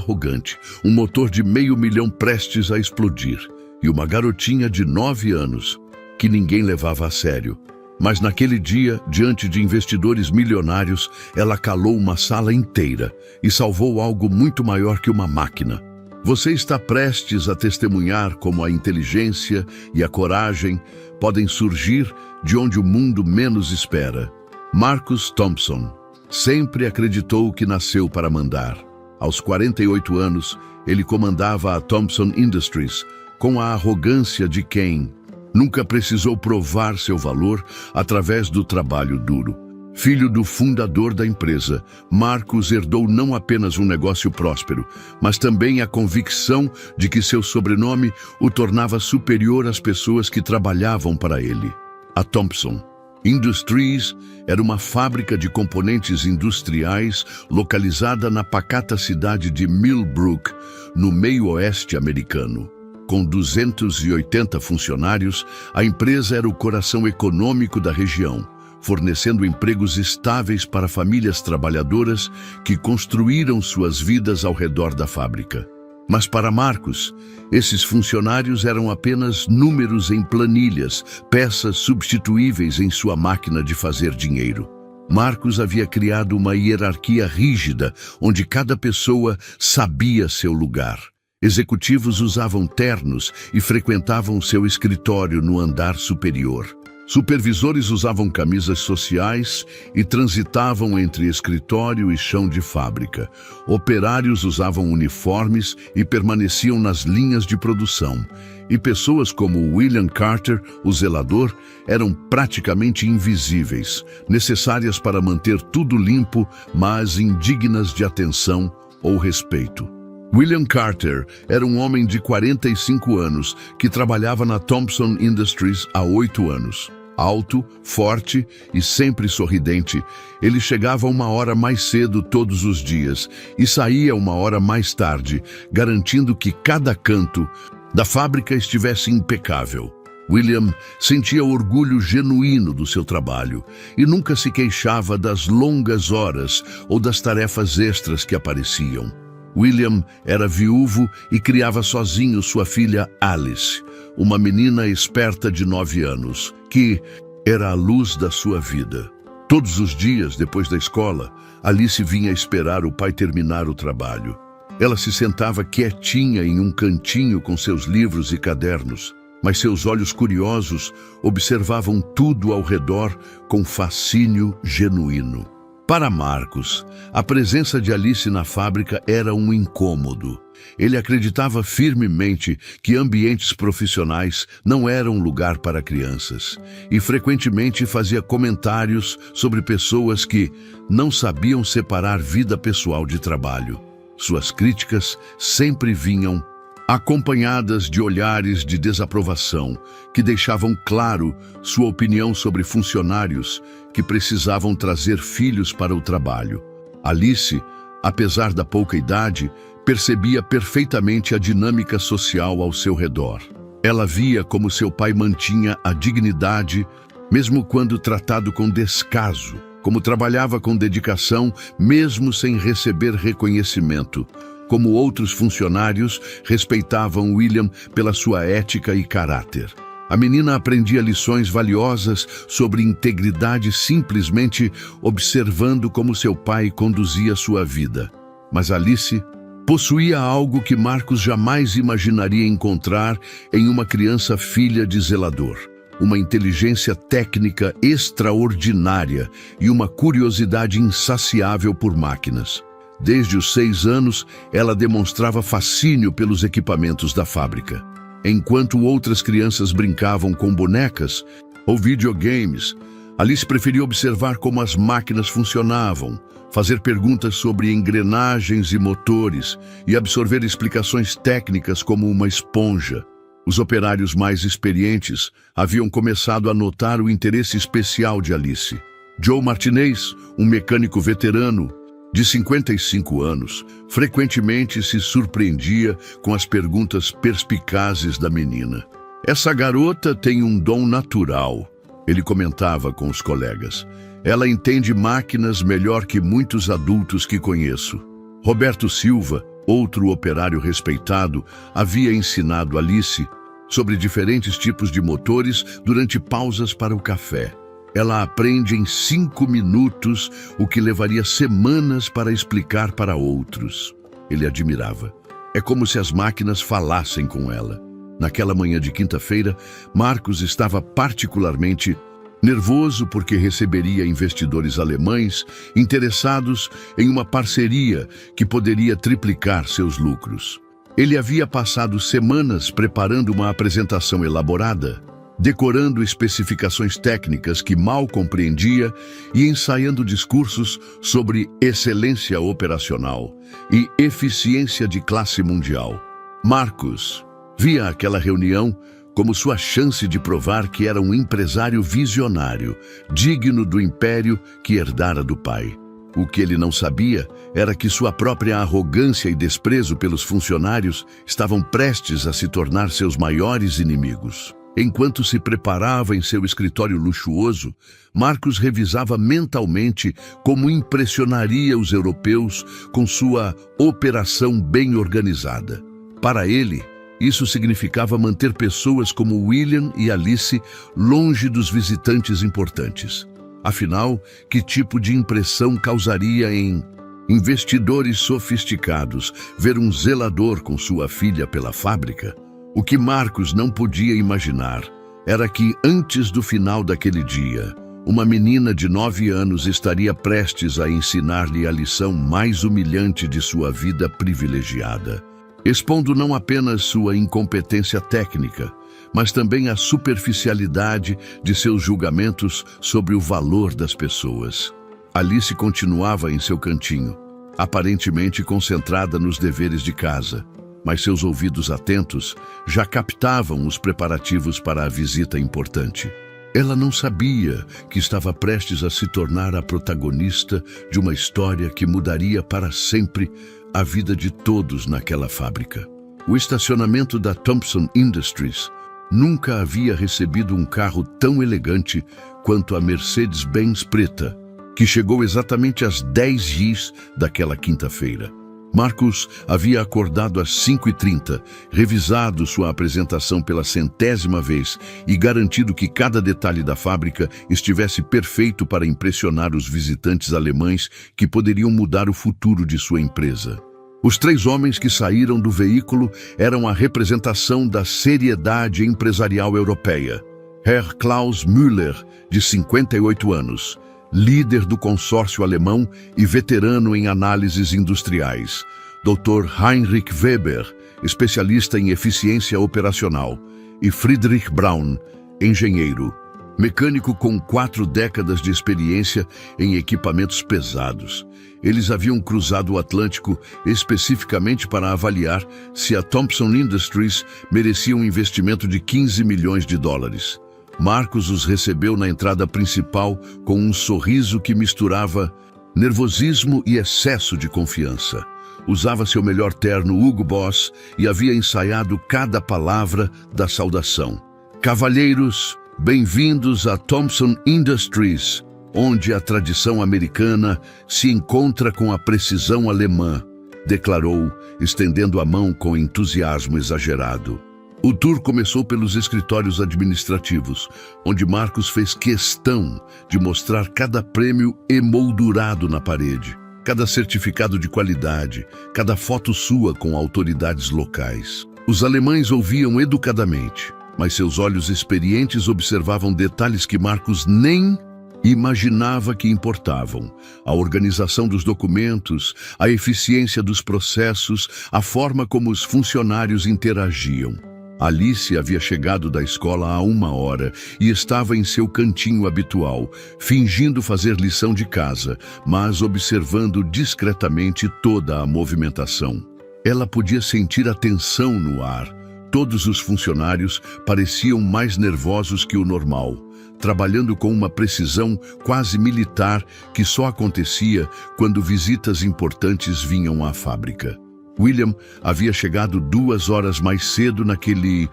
arrogante, um motor de 500 mil prestes a explodir, e uma garotinha de 9 anos, que ninguém levava a sério. Mas naquele dia, diante de investidores milionários, ela calou uma sala inteira e salvou algo muito maior que uma máquina. Você está prestes a testemunhar como a inteligência e a coragem podem surgir de onde o mundo menos espera. Marcus Thompson sempre acreditou que nasceu para mandar. Aos 48 anos, ele comandava a Thompson Industries com a arrogância de quem nunca precisou provar seu valor através do trabalho duro. Filho do fundador da empresa, Marcus herdou não apenas um negócio próspero, mas também a convicção de que seu sobrenome o tornava superior às pessoas que trabalhavam para ele. A Thompson Industries era uma fábrica de componentes industriais localizada na pacata cidade de Millbrook, no meio-oeste americano. Com 280 funcionários, a empresa era o coração econômico da região, fornecendo empregos estáveis para famílias trabalhadoras que construíram suas vidas ao redor da fábrica. Mas para Marcus, esses funcionários eram apenas números em planilhas, peças substituíveis em sua máquina de fazer dinheiro. Marcus havia criado uma hierarquia rígida, onde cada pessoa sabia seu lugar. Executivos usavam ternos e frequentavam seu escritório no andar superior. Supervisores usavam camisas sociais e transitavam entre escritório e chão de fábrica. Operários usavam uniformes e permaneciam nas linhas de produção. E pessoas como William Carter, o zelador, eram praticamente invisíveis, necessárias para manter tudo limpo, mas indignas de atenção ou respeito. William Carter era um homem de 45 anos que trabalhava na Thompson Industries há 8 anos. Alto, forte e sempre sorridente, ele chegava 1 hora mais cedo todos os dias e saía 1 hora mais tarde, garantindo que cada canto da fábrica estivesse impecável. William sentia orgulho genuíno do seu trabalho e nunca se queixava das longas horas ou das tarefas extras que apareciam. William era viúvo e criava sozinho sua filha Alice, uma menina esperta de 9 anos, que era a luz da sua vida. Todos os dias, depois da escola, Alice vinha esperar o pai terminar o trabalho. Ela se sentava quietinha em um cantinho com seus livros e cadernos, mas seus olhos curiosos observavam tudo ao redor com fascínio genuíno. Para Marcus, a presença de Alice na fábrica era um incômodo. Ele acreditava firmemente que ambientes profissionais não eram lugar para crianças e frequentemente fazia comentários sobre pessoas que não sabiam separar vida pessoal de trabalho. Suas críticas sempre vinham acompanhadas de olhares de desaprovação que deixavam claro sua opinião sobre funcionários que precisavam trazer filhos para o trabalho. Alice, apesar da pouca idade, percebia perfeitamente a dinâmica social ao seu redor. Ela via como seu pai mantinha a dignidade, mesmo quando tratado com descaso, como trabalhava com dedicação, mesmo sem receber reconhecimento, como outros funcionários respeitavam William pela sua ética e caráter. A menina aprendia lições valiosas sobre integridade simplesmente observando como seu pai conduzia sua vida. Mas Alice possuía algo que Marcus jamais imaginaria encontrar em uma criança filha de zelador: uma inteligência técnica extraordinária e uma curiosidade insaciável por máquinas. Desde os 6 anos, ela demonstrava fascínio pelos equipamentos da fábrica. Enquanto outras crianças brincavam com bonecas ou videogames, Alice preferia observar como as máquinas funcionavam, fazer perguntas sobre engrenagens e motores e absorver explicações técnicas como uma esponja. Os operários mais experientes haviam começado a notar o interesse especial de Alice. Joe Martinez, um mecânico veterano, de 55 anos, frequentemente se surpreendia com as perguntas perspicazes da menina. "Essa garota tem um dom natural", ele comentava com os colegas. "Ela entende máquinas melhor que muitos adultos que conheço." Roberto Silva, outro operário respeitado, havia ensinado Alice sobre diferentes tipos de motores durante pausas para o café. Ela aprende em 5 minutos o que levaria semanas para explicar para outros. Ele admirava. É como se as máquinas falassem com ela. Naquela manhã de quinta-feira, Marcos estava particularmente nervoso porque receberia investidores alemães interessados em uma parceria que poderia triplicar seus lucros. Ele havia passado semanas preparando uma apresentação elaborada, decorando especificações técnicas que mal compreendia e ensaiando discursos sobre excelência operacional e eficiência de classe mundial. Marcos via aquela reunião como sua chance de provar que era um empresário visionário, digno do império que herdara do pai. O que ele não sabia era que sua própria arrogância e desprezo pelos funcionários estavam prestes a se tornar seus maiores inimigos. Enquanto se preparava em seu escritório luxuoso, Marcos revisava mentalmente como impressionaria os europeus com sua operação bem organizada. Para ele, isso significava manter pessoas como William e Alice longe dos visitantes importantes. Afinal, que tipo de impressão causaria em investidores sofisticados ver um zelador com sua filha pela fábrica? O que Marcos não podia imaginar era que, antes do final daquele dia, uma menina de 9 anos estaria prestes a ensinar-lhe a lição mais humilhante de sua vida privilegiada, expondo não apenas sua incompetência técnica, mas também a superficialidade de seus julgamentos sobre o valor das pessoas. Alice continuava em seu cantinho, aparentemente concentrada nos deveres de casa, mas seus ouvidos atentos já captavam os preparativos para a visita importante. Ela não sabia que estava prestes a se tornar a protagonista de uma história que mudaria para sempre a vida de todos naquela fábrica. O estacionamento da Thompson Industries nunca havia recebido um carro tão elegante quanto a Mercedes-Benz preta, que chegou exatamente às 10 gs daquela quinta-feira. Marcos havia acordado às 5h30, revisado sua apresentação pela 100ª vez e garantido que cada detalhe da fábrica estivesse perfeito para impressionar os visitantes alemães que poderiam mudar o futuro de sua empresa. Os 3 homens que saíram do veículo eram a representação da seriedade empresarial europeia. Herr Klaus Müller, de 58 anos, líder do consórcio alemão e veterano em análises industriais. Dr. Heinrich Weber, especialista em eficiência operacional. E Friedrich Braun, engenheiro, mecânico com 4 décadas de experiência em equipamentos pesados. Eles haviam cruzado o Atlântico especificamente para avaliar se a Thompson Industries merecia um investimento de 15 milhões de dólares. Marcos os recebeu na entrada principal com um sorriso que misturava nervosismo e excesso de confiança. Usava seu melhor terno Hugo Boss e havia ensaiado cada palavra da saudação. Cavalheiros, bem-vindos a Thompson Industries, onde a tradição americana se encontra com a precisão alemã, declarou, estendendo a mão com entusiasmo exagerado. O tour começou pelos escritórios administrativos, onde Marcos fez questão de mostrar cada prêmio emoldurado na parede, cada certificado de qualidade, cada foto sua com autoridades locais. Os alemães ouviam educadamente, mas seus olhos experientes observavam detalhes que Marcos nem imaginava que importavam: a organização dos documentos, a eficiência dos processos, a forma como os funcionários interagiam. Alice havia chegado da escola há 1 hora e estava em seu cantinho habitual, fingindo fazer lição de casa, mas observando discretamente toda a movimentação. Ela podia sentir a tensão no ar. Todos os funcionários pareciam mais nervosos que o normal, trabalhando com uma precisão quase militar que só acontecia quando visitas importantes vinham à fábrica. William havia chegado 2 horas mais cedo naquele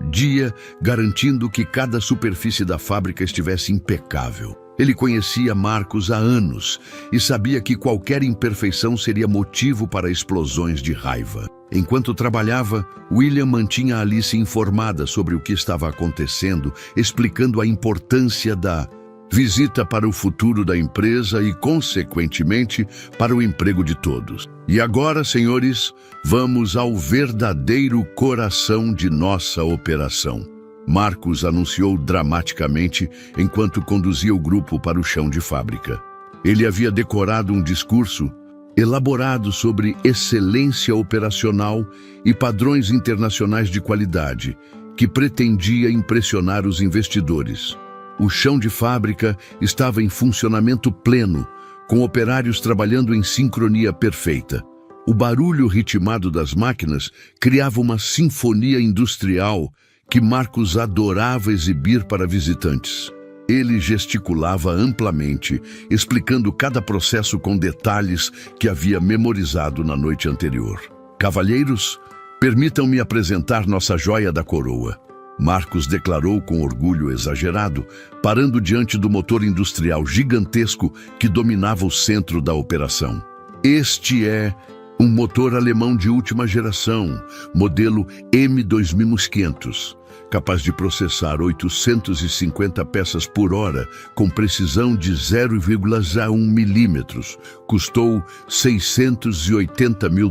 dia, garantindo que cada superfície da fábrica estivesse impecável. Ele conhecia Marcus há anos e sabia que qualquer imperfeição seria motivo para explosões de raiva. Enquanto trabalhava, William mantinha Alice informada sobre o que estava acontecendo, explicando a importância da visita para o futuro da empresa e, consequentemente, para o emprego de todos. E agora, senhores, vamos ao verdadeiro coração de nossa operação. Marcus anunciou dramaticamente enquanto conduzia o grupo para o chão de fábrica. Ele havia decorado um discurso elaborado sobre excelência operacional e padrões internacionais de qualidade, que pretendia impressionar os investidores. O chão de fábrica estava em funcionamento pleno, com operários trabalhando em sincronia perfeita. O barulho ritmado das máquinas criava uma sinfonia industrial que Marcus adorava exibir para visitantes. Ele gesticulava amplamente, explicando cada processo com detalhes que havia memorizado na noite anterior. Cavalheiros, permitam-me apresentar nossa joia da coroa. Marcus declarou com orgulho exagerado, parando diante do motor industrial gigantesco que dominava o centro da operação. Este é um motor alemão de última geração, modelo M2500, capaz de processar 850 peças por hora com precisão de 0,1 milímetros. Custou $680 mil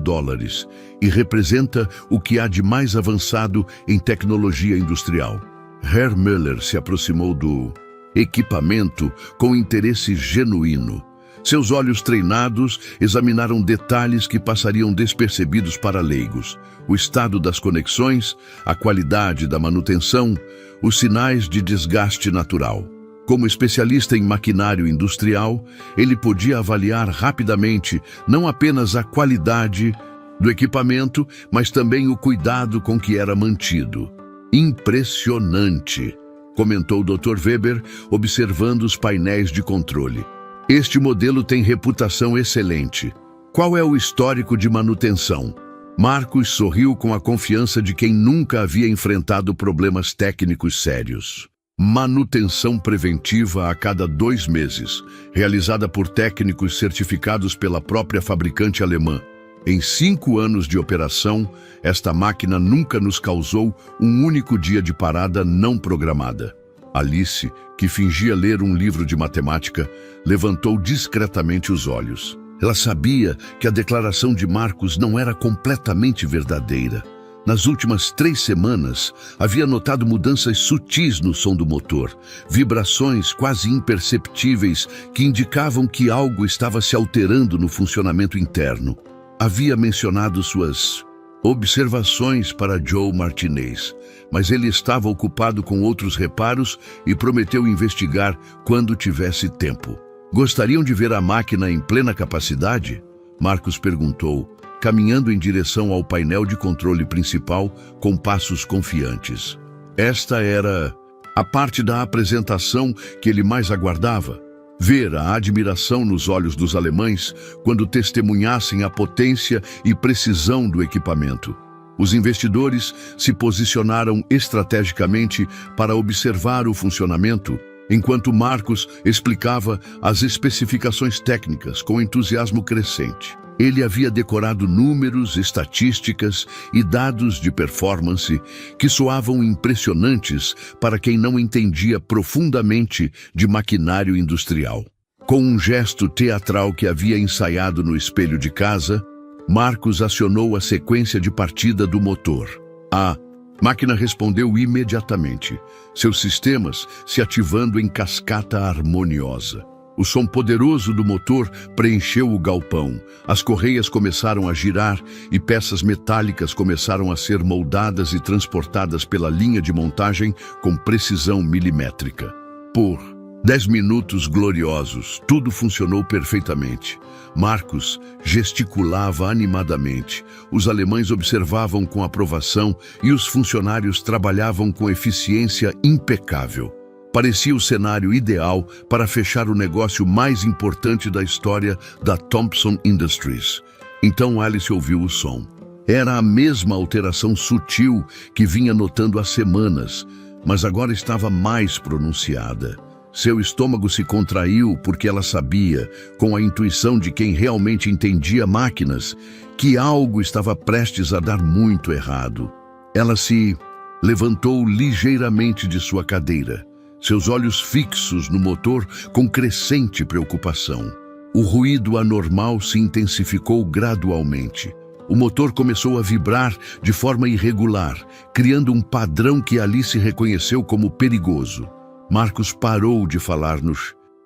e representa o que há de mais avançado em tecnologia industrial. Herr Müller se aproximou do equipamento com interesse genuíno. Seus olhos treinados examinaram detalhes que passariam despercebidos para leigos: o estado das conexões, a qualidade da manutenção, os sinais de desgaste natural. Como especialista em maquinário industrial, ele podia avaliar rapidamente não apenas a qualidade do equipamento, mas também o cuidado com que era mantido. Impressionante, comentou Dr. Weber, observando os painéis de controle. Este modelo tem reputação excelente. Qual é o histórico de manutenção? Marcus sorriu com a confiança de quem nunca havia enfrentado problemas técnicos sérios. Manutenção preventiva a cada 2 meses, realizada por técnicos certificados pela própria fabricante alemã. Em 5 anos de operação, esta máquina nunca nos causou um único dia de parada não programada. Alice, que fingia ler um livro de matemática, levantou discretamente os olhos. Ela sabia que a declaração de Marcus não era completamente verdadeira. Nas últimas 3 semanas, havia notado mudanças sutis no som do motor, vibrações quase imperceptíveis que indicavam que algo estava se alterando no funcionamento interno. Havia mencionado suas observações para Joe Martinez, mas ele estava ocupado com outros reparos e prometeu investigar quando tivesse tempo. Gostariam de ver a máquina em plena capacidade? Marcus perguntou, caminhando em direção ao painel de controle principal com passos confiantes. Esta era a parte da apresentação que ele mais aguardava. Ver a admiração nos olhos dos alemães quando testemunhassem a potência e precisão do equipamento. Os investidores se posicionaram estrategicamente para observar o funcionamento, enquanto Marcus explicava as especificações técnicas com entusiasmo crescente. Ele havia decorado números, estatísticas e dados de performance que soavam impressionantes para quem não entendia profundamente de maquinário industrial. Com um gesto teatral que havia ensaiado no espelho de casa, Marcus acionou a sequência de partida do motor. A máquina respondeu imediatamente, seus sistemas se ativando em cascata harmoniosa. O som poderoso do motor preencheu o galpão, as correias começaram a girar e peças metálicas começaram a ser moldadas e transportadas pela linha de montagem com precisão milimétrica. Por 10 minutos gloriosos, tudo funcionou perfeitamente. Marcus gesticulava animadamente, os alemães observavam com aprovação e os funcionários trabalhavam com eficiência impecável. Parecia o cenário ideal para fechar o negócio mais importante da história da Thompson Industries. Então Alice ouviu o som. Era a mesma alteração sutil que vinha notando há semanas, mas agora estava mais pronunciada. Seu estômago se contraiu porque ela sabia, com a intuição de quem realmente entendia máquinas, que algo estava prestes a dar muito errado. Ela se levantou ligeiramente de sua cadeira, seus olhos fixos no motor com crescente preocupação. O ruído anormal se intensificou gradualmente. O motor começou a vibrar de forma irregular, criando um padrão que Alice reconheceu como perigoso. Marcus parou de falar no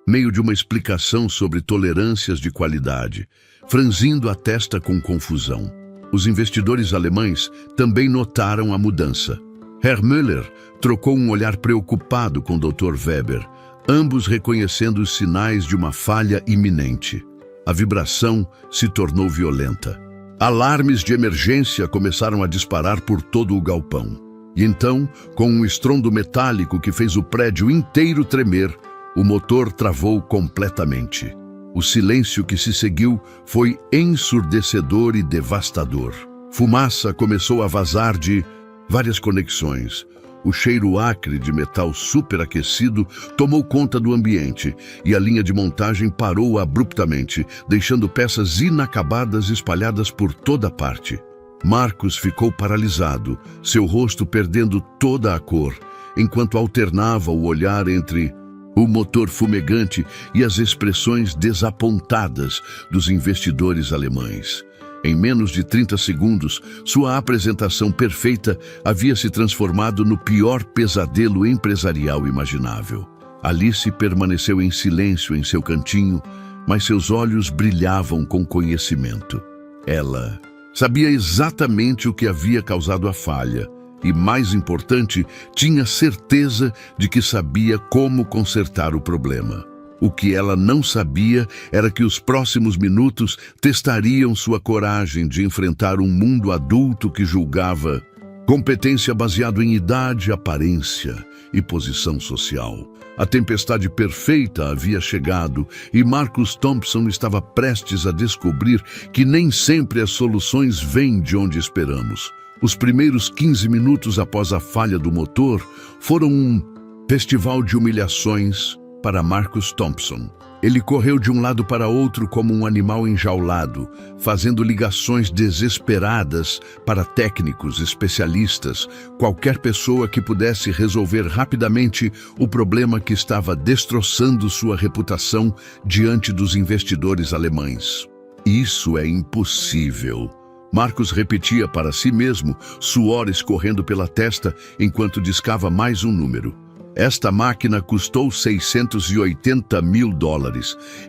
meio de uma explicação sobre tolerâncias de qualidade, franzindo a testa com confusão. Os investidores alemães também notaram a mudança. Herr Müller trocou um olhar preocupado com Dr. Weber, ambos reconhecendo os sinais de uma falha iminente. A vibração se tornou violenta. Alarmes de emergência começaram a disparar por todo o galpão. E então, com um estrondo metálico que fez o prédio inteiro tremer, o motor travou completamente. O silêncio que se seguiu foi ensurdecedor e devastador. Fumaça começou a vazar de várias conexões. O cheiro acre de metal superaquecido tomou conta do ambiente e a linha de montagem parou abruptamente, deixando peças inacabadas espalhadas por toda parte. Marcus ficou paralisado, seu rosto perdendo toda a cor, enquanto alternava o olhar entre o motor fumegante e as expressões desapontadas dos investidores alemães. Em menos de 30 segundos, sua apresentação perfeita havia se transformado no pior pesadelo empresarial imaginável. Alice permaneceu em silêncio em seu cantinho, mas seus olhos brilhavam com conhecimento. Ela sabia exatamente o que havia causado a falha e, mais importante, tinha certeza de que sabia como consertar o problema. O que ela não sabia era que os próximos minutos testariam sua coragem de enfrentar um mundo adulto que julgava competência baseado em idade, aparência e posição social. A tempestade perfeita havia chegado e Marcus Thompson estava prestes a descobrir que nem sempre as soluções vêm de onde esperamos. Os primeiros 15 minutos após a falha do motor foram um festival de humilhações para Marcus Thompson. Ele correu de um lado para outro como um animal enjaulado, fazendo ligações desesperadas para técnicos, especialistas, qualquer pessoa que pudesse resolver rapidamente o problema que estava destroçando sua reputação diante dos investidores alemães. Isso é impossível. Marcus repetia para si mesmo, suor escorrendo pela testa enquanto discava mais um número. Esta máquina custou $680 mil.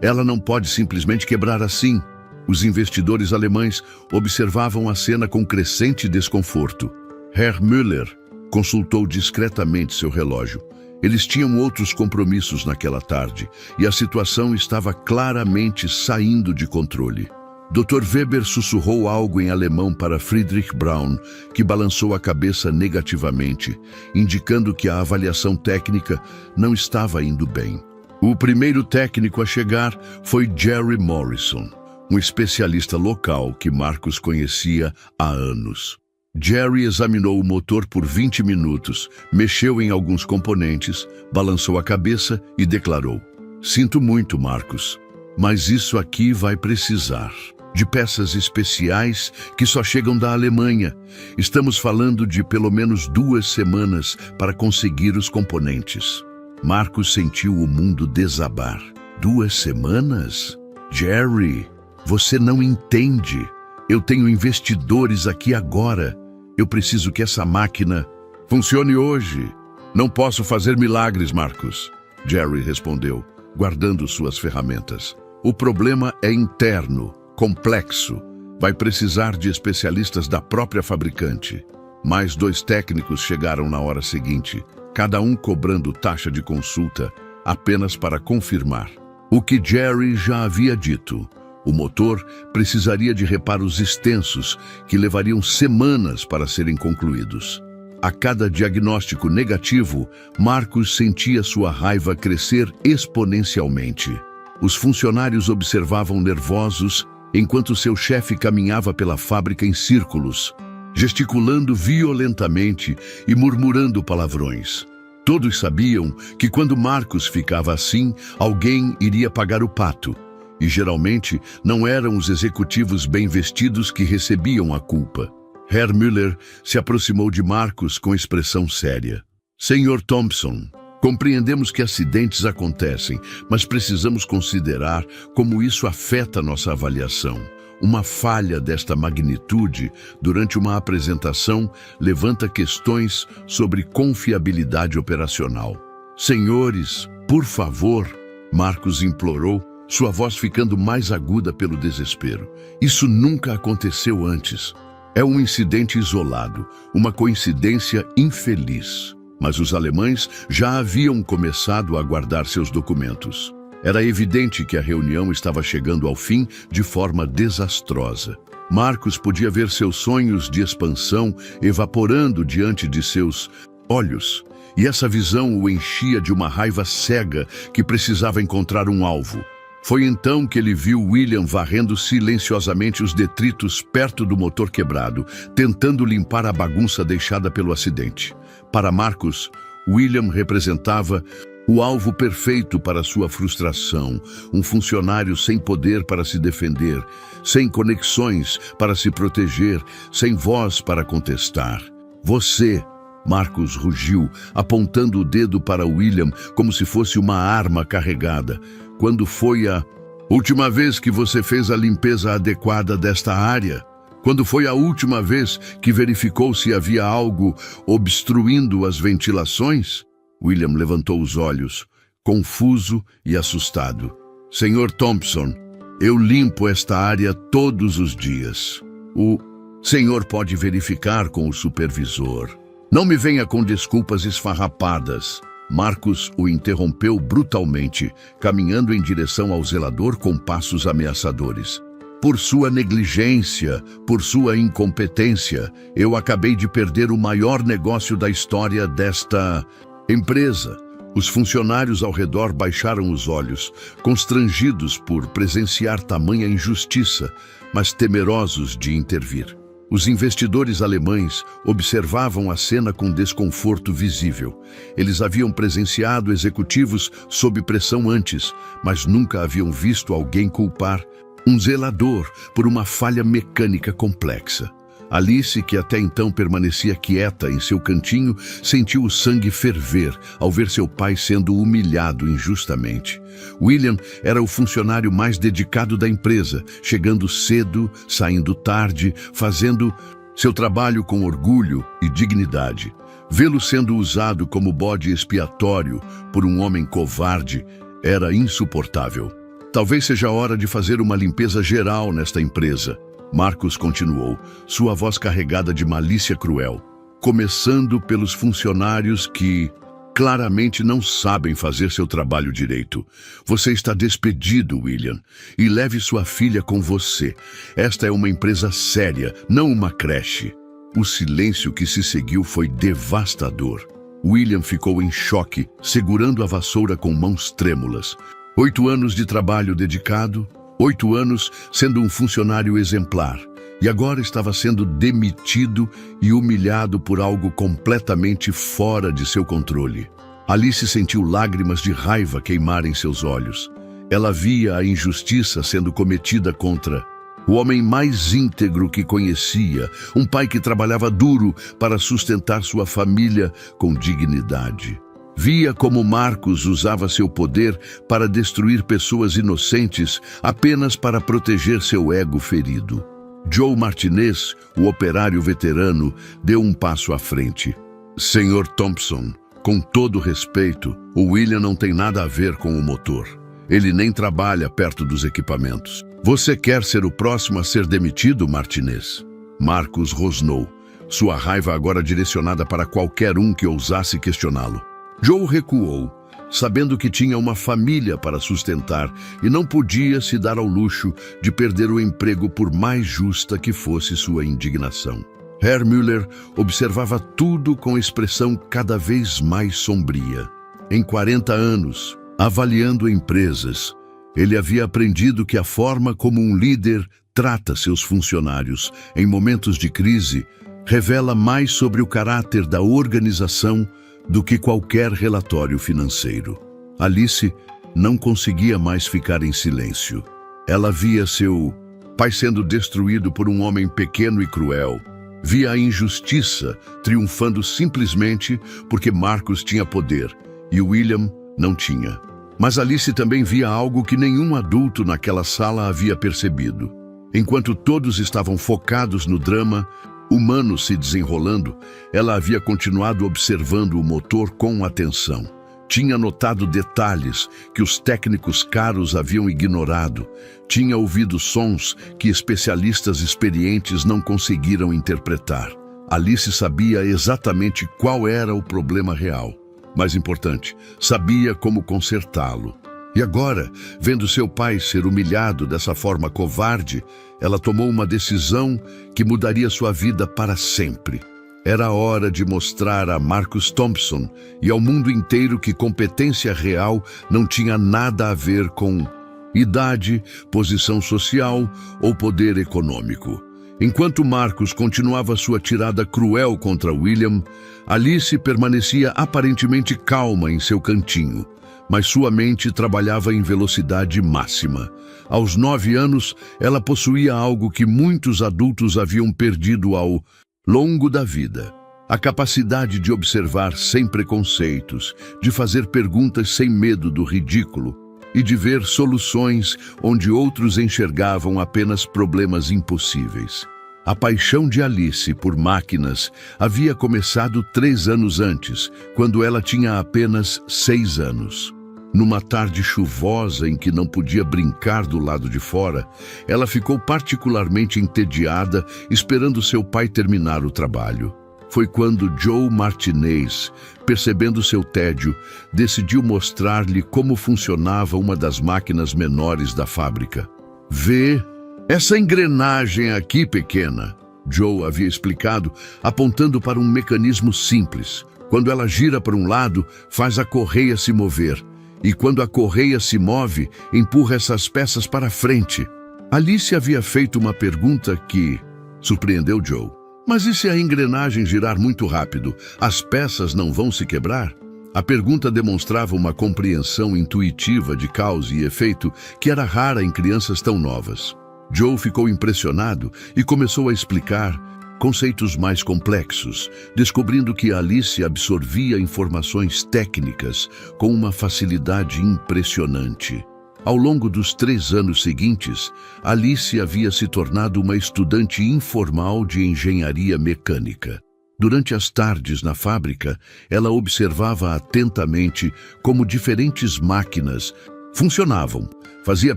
Ela não pode simplesmente quebrar assim. Os investidores alemães observavam a cena com crescente desconforto. Herr Müller consultou discretamente seu relógio. Eles tinham outros compromissos naquela tarde e a situação estava claramente saindo de controle. Dr. Weber sussurrou algo em alemão para Friedrich Braun, que balançou a cabeça negativamente, indicando que a avaliação técnica não estava indo bem. O primeiro técnico a chegar foi Jerry Morrison, um especialista local que Marcus conhecia há anos. Jerry examinou o motor por 20 minutos, mexeu em alguns componentes, balançou a cabeça e declarou: "Sinto muito, Marcus, mas isso aqui vai precisar de peças especiais que só chegam da Alemanha. Estamos falando de pelo menos 2 semanas para conseguir os componentes." Marcus sentiu o mundo desabar. 2 semanas? Jerry, você não entende. Eu tenho investidores aqui agora. Eu preciso que essa máquina funcione hoje. Não posso fazer milagres, Marcus, Jerry respondeu, guardando suas ferramentas. O problema é interno, complexo. Vai precisar de especialistas da própria fabricante. Mais 2 técnicos chegaram na hora seguinte, cada um cobrando taxa de consulta apenas para confirmar o que Jerry já havia dito. O motor precisaria de reparos extensos que levariam semanas para serem concluídos. A cada diagnóstico negativo, Marcus sentia sua raiva crescer exponencialmente. Os funcionários observavam nervosos enquanto seu chefe caminhava pela fábrica em círculos, gesticulando violentamente e murmurando palavrões. Todos sabiam que quando Marcus ficava assim, alguém iria pagar o pato. E geralmente não eram os executivos bem vestidos que recebiam a culpa. Herr Müller se aproximou de Marcus com expressão séria. Senhor Thompson, compreendemos que acidentes acontecem, mas precisamos considerar como isso afeta nossa avaliação. Uma falha desta magnitude durante uma apresentação levanta questões sobre confiabilidade operacional. Senhores, por favor, Marcus implorou, sua voz ficando mais aguda pelo desespero. Isso nunca aconteceu antes. É um incidente isolado, uma coincidência infeliz. Mas os alemães já haviam começado a guardar seus documentos. Era evidente que a reunião estava chegando ao fim de forma desastrosa. Marcus podia ver seus sonhos de expansão evaporando diante de seus olhos, e essa visão o enchia de uma raiva cega que precisava encontrar um alvo. Foi então que ele viu William varrendo silenciosamente os detritos perto do motor quebrado, tentando limpar a bagunça deixada pelo acidente. Para Marcus, William representava o alvo perfeito para sua frustração, um funcionário sem poder para se defender, sem conexões para se proteger, sem voz para contestar. Você, Marcus rugiu, apontando o dedo para William como se fosse uma arma carregada. Quando foi a última vez que você fez a limpeza adequada desta área? Quando foi a última vez que verificou se havia algo obstruindo as ventilações? William levantou os olhos, confuso e assustado. Senhor Thompson, eu limpo esta área todos os dias. O senhor pode verificar com o supervisor. Não me venha com desculpas esfarrapadas. Marcus o interrompeu brutalmente, caminhando em direção ao zelador com passos ameaçadores. Por sua negligência, por sua incompetência, eu acabei de perder o maior negócio da história desta empresa. Os funcionários ao redor baixaram os olhos, constrangidos por presenciar tamanha injustiça, mas temerosos de intervir. Os investidores alemães observavam a cena com desconforto visível. Eles haviam presenciado executivos sob pressão antes, mas nunca haviam visto alguém culpar um zelador por uma falha mecânica complexa. Alice, que até então permanecia quieta em seu cantinho, sentiu o sangue ferver ao ver seu pai sendo humilhado injustamente. William era o funcionário mais dedicado da empresa, chegando cedo, saindo tarde, fazendo seu trabalho com orgulho e dignidade. Vê-lo sendo usado como bode expiatório por um homem covarde era insuportável. Talvez seja a hora de fazer uma limpeza geral nesta empresa. Marcus continuou, sua voz carregada de malícia cruel, começando pelos funcionários que claramente não sabem fazer seu trabalho direito. Você está despedido, William, e leve sua filha com você. Esta é uma empresa séria, não uma creche. O silêncio que se seguiu foi devastador. William ficou em choque, segurando a vassoura com mãos trêmulas. 8 anos de trabalho dedicado, 8 anos sendo um funcionário exemplar, e agora estava sendo demitido e humilhado por algo completamente fora de seu controle. Alice sentiu lágrimas de raiva queimar em seus olhos. Ela via a injustiça sendo cometida contra o homem mais íntegro que conhecia, um pai que trabalhava duro para sustentar sua família com dignidade. Via como Marcus usava seu poder para destruir pessoas inocentes apenas para proteger seu ego ferido. Joe Martinez, o operário veterano, deu um passo à frente. Senhor Thompson, com todo respeito, o William não tem nada a ver com o motor. Ele nem trabalha perto dos equipamentos. Você quer ser o próximo a ser demitido, Martinez? Marcus rosnou, sua raiva agora direcionada para qualquer um que ousasse questioná-lo. Joe recuou, sabendo que tinha uma família para sustentar e não podia se dar ao luxo de perder o emprego por mais justa que fosse sua indignação. Herr Müller observava tudo com expressão cada vez mais sombria. Em 40 anos, avaliando empresas, ele havia aprendido que a forma como um líder trata seus funcionários em momentos de crise revela mais sobre o caráter da organização do que qualquer relatório financeiro. Alice não conseguia mais ficar em silêncio. Ela via seu pai sendo destruído por um homem pequeno e cruel. Via a injustiça triunfando simplesmente porque Marcus tinha poder e William não tinha. Mas Alice também via algo que nenhum adulto naquela sala havia percebido. Enquanto todos estavam focados no drama humano se desenrolando, ela havia continuado observando o motor com atenção. Tinha notado detalhes que os técnicos caros haviam ignorado. Tinha ouvido sons que especialistas experientes não conseguiram interpretar. Alice sabia exatamente qual era o problema real. Mais importante, sabia como consertá-lo. E agora, vendo seu pai ser humilhado dessa forma covarde, ela tomou uma decisão que mudaria sua vida para sempre. Era hora de mostrar a Marcus Thompson e ao mundo inteiro que competência real não tinha nada a ver com idade, posição social ou poder econômico. Enquanto Marcus continuava sua tirada cruel contra William, Alice permanecia aparentemente calma em seu cantinho, mas sua mente trabalhava em velocidade máxima. Aos 9 anos, ela possuía algo que muitos adultos haviam perdido ao longo da vida: a capacidade de observar sem preconceitos, de fazer perguntas sem medo do ridículo e de ver soluções onde outros enxergavam apenas problemas impossíveis. A paixão de Alice por máquinas havia começado 3 anos antes, quando ela tinha apenas 6 anos. Numa tarde chuvosa em que não podia brincar do lado de fora, ela ficou particularmente entediada, esperando seu pai terminar o trabalho. Foi quando Joe Martinez, percebendo seu tédio, decidiu mostrar-lhe como funcionava uma das máquinas menores da fábrica. "Vê essa engrenagem aqui, pequena", Joe havia explicado, apontando para um mecanismo simples. Quando ela gira para um lado, faz a correia se mover. E quando a correia se move, empurra essas peças para frente. Alice havia feito uma pergunta que surpreendeu Joe. "Mas e se a engrenagem girar muito rápido? As peças não vão se quebrar?" A pergunta demonstrava uma compreensão intuitiva de causa e efeito que era rara em crianças tão novas. Joe ficou impressionado e começou a explicar conceitos mais complexos, descobrindo que Alice absorvia informações técnicas com uma facilidade impressionante. Ao longo dos 3 anos seguintes, Alice havia se tornado uma estudante informal de engenharia mecânica. Durante as tardes na fábrica, ela observava atentamente como diferentes máquinas funcionavam, fazia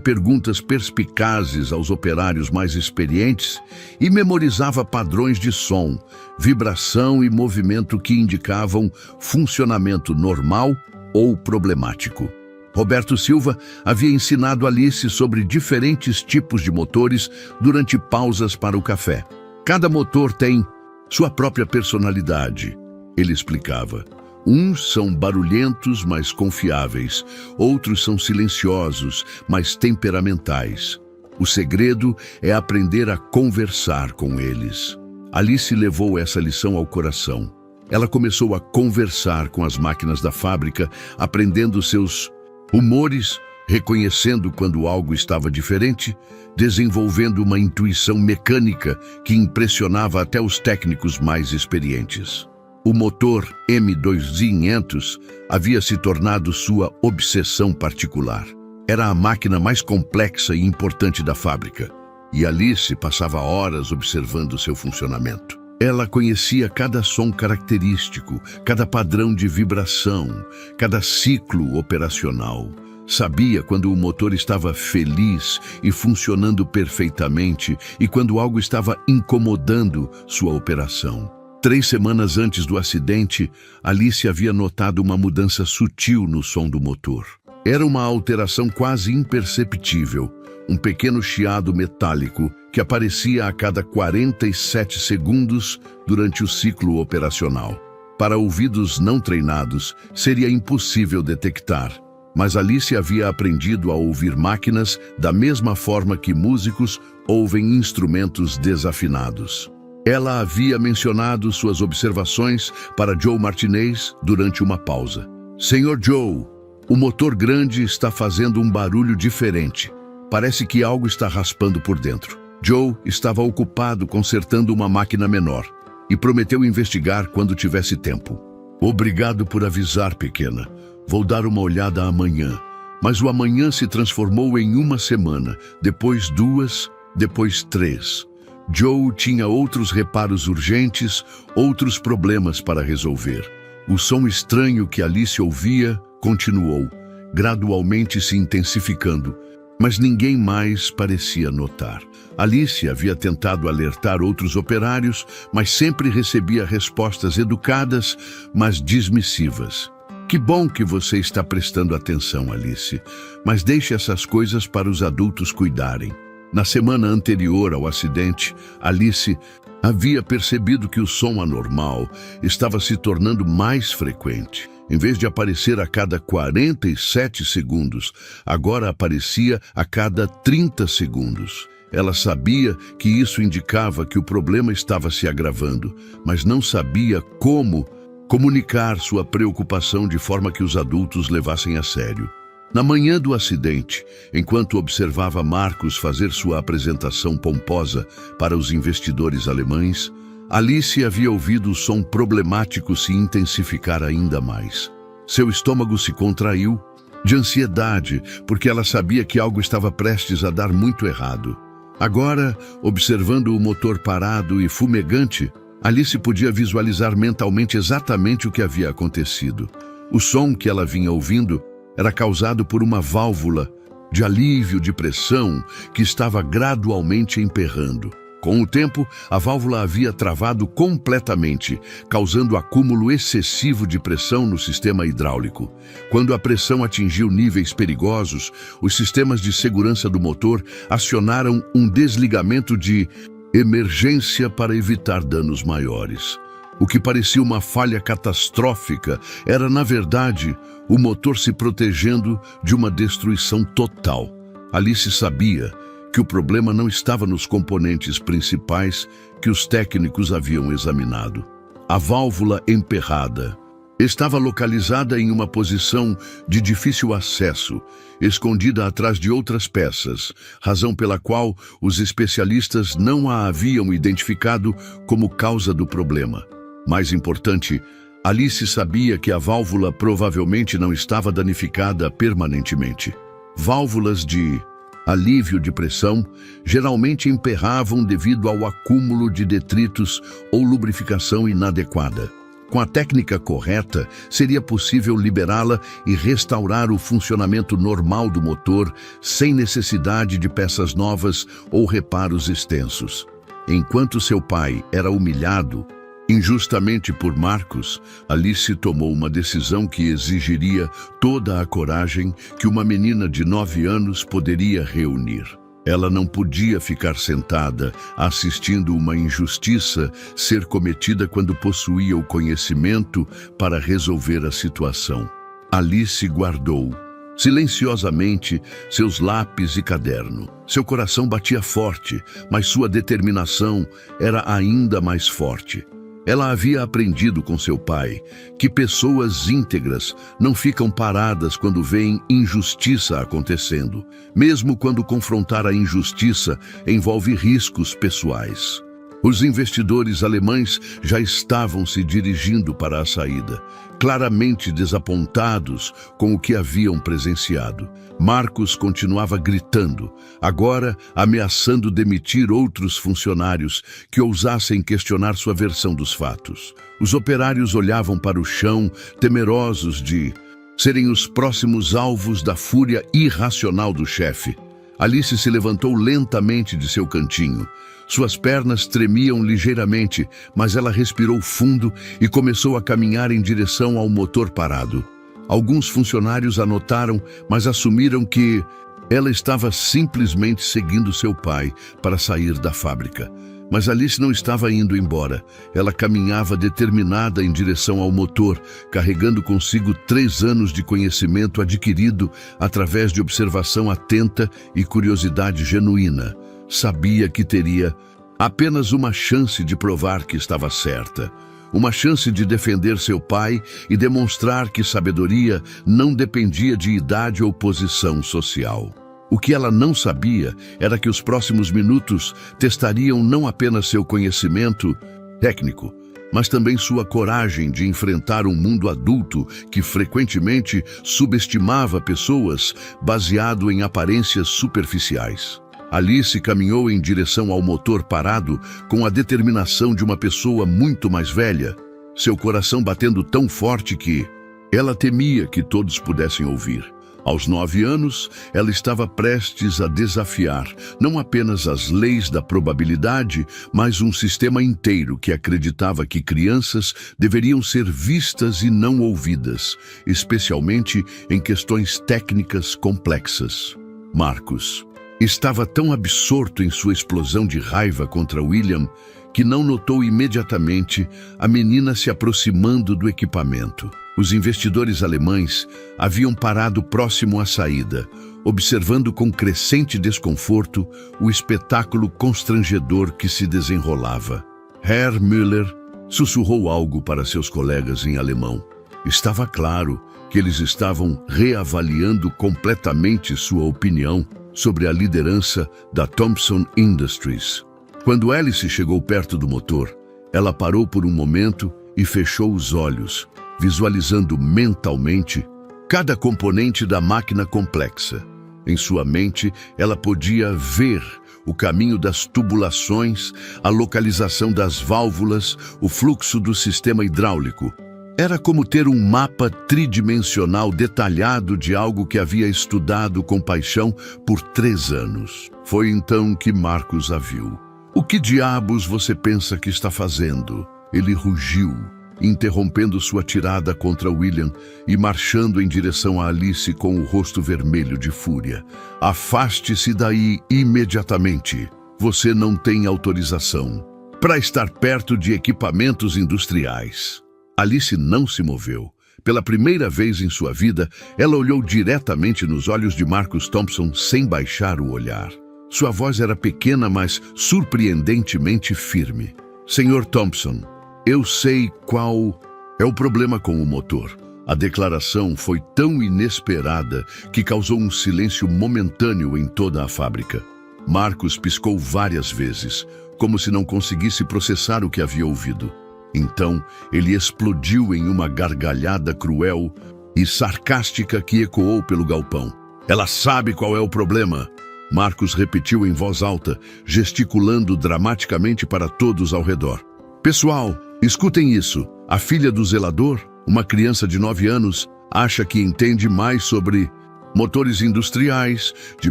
perguntas perspicazes aos operários mais experientes e memorizava padrões de som, vibração e movimento que indicavam funcionamento normal ou problemático. Roberto Silva havia ensinado Alice sobre diferentes tipos de motores durante pausas para o café. "Cada motor tem sua própria personalidade", ele explicava. "Uns são barulhentos, mas confiáveis. Outros são silenciosos, mas temperamentais. O segredo é aprender a conversar com eles." Alice levou essa lição ao coração. Ela começou a conversar com as máquinas da fábrica, aprendendo seus humores, reconhecendo quando algo estava diferente, desenvolvendo uma intuição mecânica que impressionava até os técnicos mais experientes. O motor M2500 havia se tornado sua obsessão particular. Era a máquina mais complexa e importante da fábrica, e Alice passava horas observando seu funcionamento. Ela conhecia cada som característico, cada padrão de vibração, cada ciclo operacional. Sabia quando o motor estava feliz e funcionando perfeitamente e quando algo estava incomodando sua operação. 3 semanas antes do acidente, Alice havia notado uma mudança sutil no som do motor. Era uma alteração quase imperceptível, um pequeno chiado metálico que aparecia a cada 47 segundos durante o ciclo operacional. Para ouvidos não treinados, seria impossível detectar, mas Alice havia aprendido a ouvir máquinas da mesma forma que músicos ouvem instrumentos desafinados. Ela havia mencionado suas observações para Joe Martinez durante uma pausa. Senhor Joe, o motor grande está fazendo um barulho diferente. Parece que algo está raspando por dentro. Joe estava ocupado consertando uma máquina menor e prometeu investigar quando tivesse tempo. Obrigado por avisar, pequena. Vou dar uma olhada amanhã. Mas o amanhã se transformou em uma semana, depois 2, depois 3. Joe tinha outros reparos urgentes, outros problemas para resolver. O som estranho que Alice ouvia continuou, gradualmente se intensificando, mas ninguém mais parecia notar. Alice havia tentado alertar outros operários, mas sempre recebia respostas educadas, mas dismissivas. Que bom que você está prestando atenção, Alice, mas deixe essas coisas para os adultos cuidarem. Na semana anterior ao acidente, Alice havia percebido que o som anormal estava se tornando mais frequente. Em vez de aparecer a cada 47 segundos, agora aparecia a cada 30 segundos. Ela sabia que isso indicava que o problema estava se agravando, mas não sabia como comunicar sua preocupação de forma que os adultos levassem a sério. Na manhã do acidente, enquanto observava Marcus fazer sua apresentação pomposa para os investidores alemães, Alice havia ouvido o som problemático se intensificar ainda mais. Seu estômago se contraiu, de ansiedade, porque ela sabia que algo estava prestes a dar muito errado. Agora, observando o motor parado e fumegante, Alice podia visualizar mentalmente exatamente o que havia acontecido. O som que ela vinha ouvindo era causado por uma válvula de alívio de pressão que estava gradualmente emperrando. Com o tempo, a válvula havia travado completamente, causando acúmulo excessivo de pressão no sistema hidráulico. Quando a pressão atingiu níveis perigosos, os sistemas de segurança do motor acionaram um desligamento de emergência para evitar danos maiores. O que parecia uma falha catastrófica era, na verdade, o motor se protegendo de uma destruição total. Alice sabia que o problema não estava nos componentes principais que os técnicos haviam examinado. A válvula emperrada estava localizada em uma posição de difícil acesso, escondida atrás de outras peças, razão pela qual os especialistas não a haviam identificado como causa do problema. Mais importante, Alice sabia que a válvula provavelmente não estava danificada permanentemente. Válvulas de alívio de pressão geralmente emperravam devido ao acúmulo de detritos ou lubrificação inadequada. Com a técnica correta, seria possível liberá-la e restaurar o funcionamento normal do motor sem necessidade de peças novas ou reparos extensos. Enquanto seu pai era humilhado injustamente por Marcus, Alice tomou uma decisão que exigiria toda a coragem que uma menina de 9 anos poderia reunir. Ela não podia ficar sentada assistindo uma injustiça ser cometida quando possuía o conhecimento para resolver a situação. Alice guardou silenciosamente seus lápis e caderno. Seu coração batia forte, mas sua determinação era ainda mais forte. Ela havia aprendido com seu pai que pessoas íntegras não ficam paradas quando veem injustiça acontecendo, mesmo quando confrontar a injustiça envolve riscos pessoais. Os investidores alemães já estavam se dirigindo para a saída, claramente desapontados com o que haviam presenciado. Marcus continuava gritando, agora ameaçando demitir outros funcionários que ousassem questionar sua versão dos fatos. Os operários olhavam para o chão, temerosos de serem os próximos alvos da fúria irracional do chefe. Alice se levantou lentamente de seu cantinho. Suas pernas tremiam ligeiramente, mas ela respirou fundo e começou a caminhar em direção ao motor parado. Alguns funcionários a notaram, mas assumiram que ela estava simplesmente seguindo seu pai para sair da fábrica. Mas Alice não estava indo embora. Ela caminhava determinada em direção ao motor, carregando consigo 3 anos de conhecimento adquirido através de observação atenta e curiosidade genuína. Sabia que teria Apenas uma chance de provar que estava certa. Uma chance de defender seu pai e demonstrar que sabedoria não dependia de idade ou posição social. O que ela não sabia era que os próximos minutos testariam não apenas seu conhecimento técnico, mas também sua coragem de enfrentar um mundo adulto que frequentemente subestimava pessoas baseado em aparências superficiais. Alice caminhou em direção ao motor parado com a determinação de uma pessoa muito mais velha, seu coração batendo tão forte que ela temia que todos pudessem ouvir. Aos 9 anos, ela estava prestes a desafiar não apenas as leis da probabilidade, mas um sistema inteiro que acreditava que crianças deveriam ser vistas e não ouvidas, especialmente em questões técnicas complexas. Marcus estava tão absorto em sua explosão de raiva contra William que não notou imediatamente a menina se aproximando do equipamento. Os investidores alemães haviam parado próximo à saída, observando com crescente desconforto o espetáculo constrangedor que se desenrolava. Herr Müller sussurrou algo para seus colegas em alemão. Estava claro que eles estavam reavaliando completamente sua opinião sobre a liderança da Thompson Industries. Quando Alice chegou perto do motor, ela parou por um momento e fechou os olhos, visualizando mentalmente cada componente da máquina complexa. Em sua mente, ela podia ver o caminho das tubulações, a localização das válvulas, o fluxo do sistema hidráulico. Era como ter um mapa tridimensional detalhado de algo que havia estudado com paixão por 3 anos. Foi então que Marcus a viu. "O que diabos você pensa que está fazendo?" Ele rugiu, interrompendo sua tirada contra William e marchando em direção a Alice com o rosto vermelho de fúria. "Afaste-se daí imediatamente. Você não tem autorização para estar perto de equipamentos industriais." Alice não se moveu. Pela primeira vez em sua vida, ela olhou diretamente nos olhos de Marcus Thompson sem baixar o olhar. Sua voz era pequena, mas surpreendentemente firme. "Senhor Thompson, eu sei qual é o problema com o motor." A declaração foi tão inesperada que causou um silêncio momentâneo em toda a fábrica. Marcus piscou várias vezes, como se não conseguisse processar o que havia ouvido. Então, ele explodiu em uma gargalhada cruel e sarcástica que ecoou pelo galpão. "Ela sabe qual é o problema." Marcus repetiu em voz alta, gesticulando dramaticamente para todos ao redor. "Pessoal, escutem isso. A filha do zelador, uma criança de 9 anos, acha que entende mais sobre motores industriais de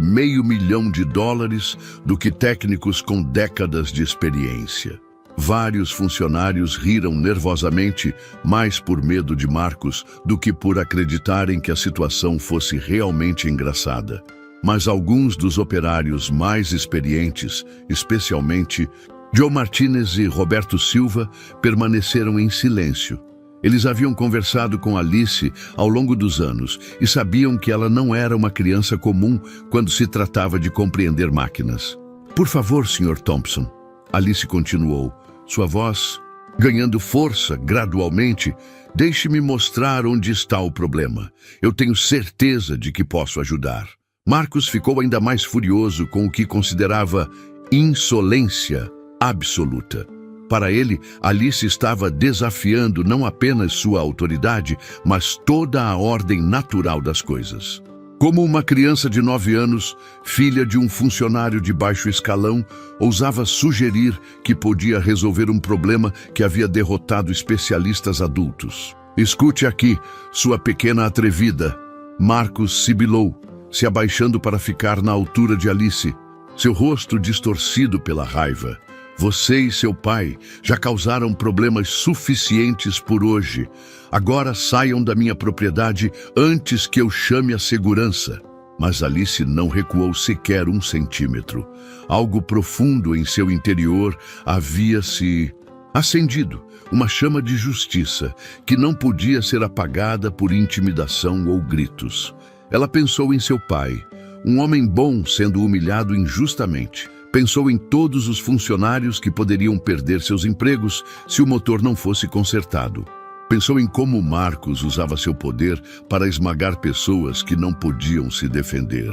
$500 mil do que técnicos com décadas de experiência." Vários funcionários riram nervosamente, mais por medo de Marcus do que por acreditarem que a situação fosse realmente engraçada. Mas alguns dos operários mais experientes, especialmente Joe Martinez e Roberto Silva, permaneceram em silêncio. Eles haviam conversado com Alice ao longo dos anos e sabiam que ela não era uma criança comum quando se tratava de compreender máquinas. "Por favor, Sr. Thompson," Alice continuou, sua voz ganhando força gradualmente, "deixe-me mostrar onde está o problema. Eu tenho certeza de que posso ajudar." Marcus ficou ainda mais furioso com o que considerava insolência absoluta. Para ele, Alice estava desafiando não apenas sua autoridade, mas toda a ordem natural das coisas. Como uma criança de 9 anos, filha de um funcionário de baixo escalão, ousava sugerir que podia resolver um problema que havia derrotado especialistas adultos. "Escute aqui, sua pequena atrevida." Marcus sibilou, se abaixando para ficar na altura de Alice, seu rosto distorcido pela raiva. "Você e seu pai já causaram problemas suficientes por hoje. Agora saiam da minha propriedade antes que eu chame a segurança." Mas Alice não recuou sequer 1 centímetro. Algo profundo em seu interior havia se acendido, uma chama de justiça que não podia ser apagada por intimidação ou gritos. Ela pensou em seu pai, um homem bom sendo humilhado injustamente, Pensou em todos os funcionários que poderiam perder seus empregos se o motor não fosse consertado. Pensou em como Marcos usava seu poder para esmagar pessoas que não podiam se defender.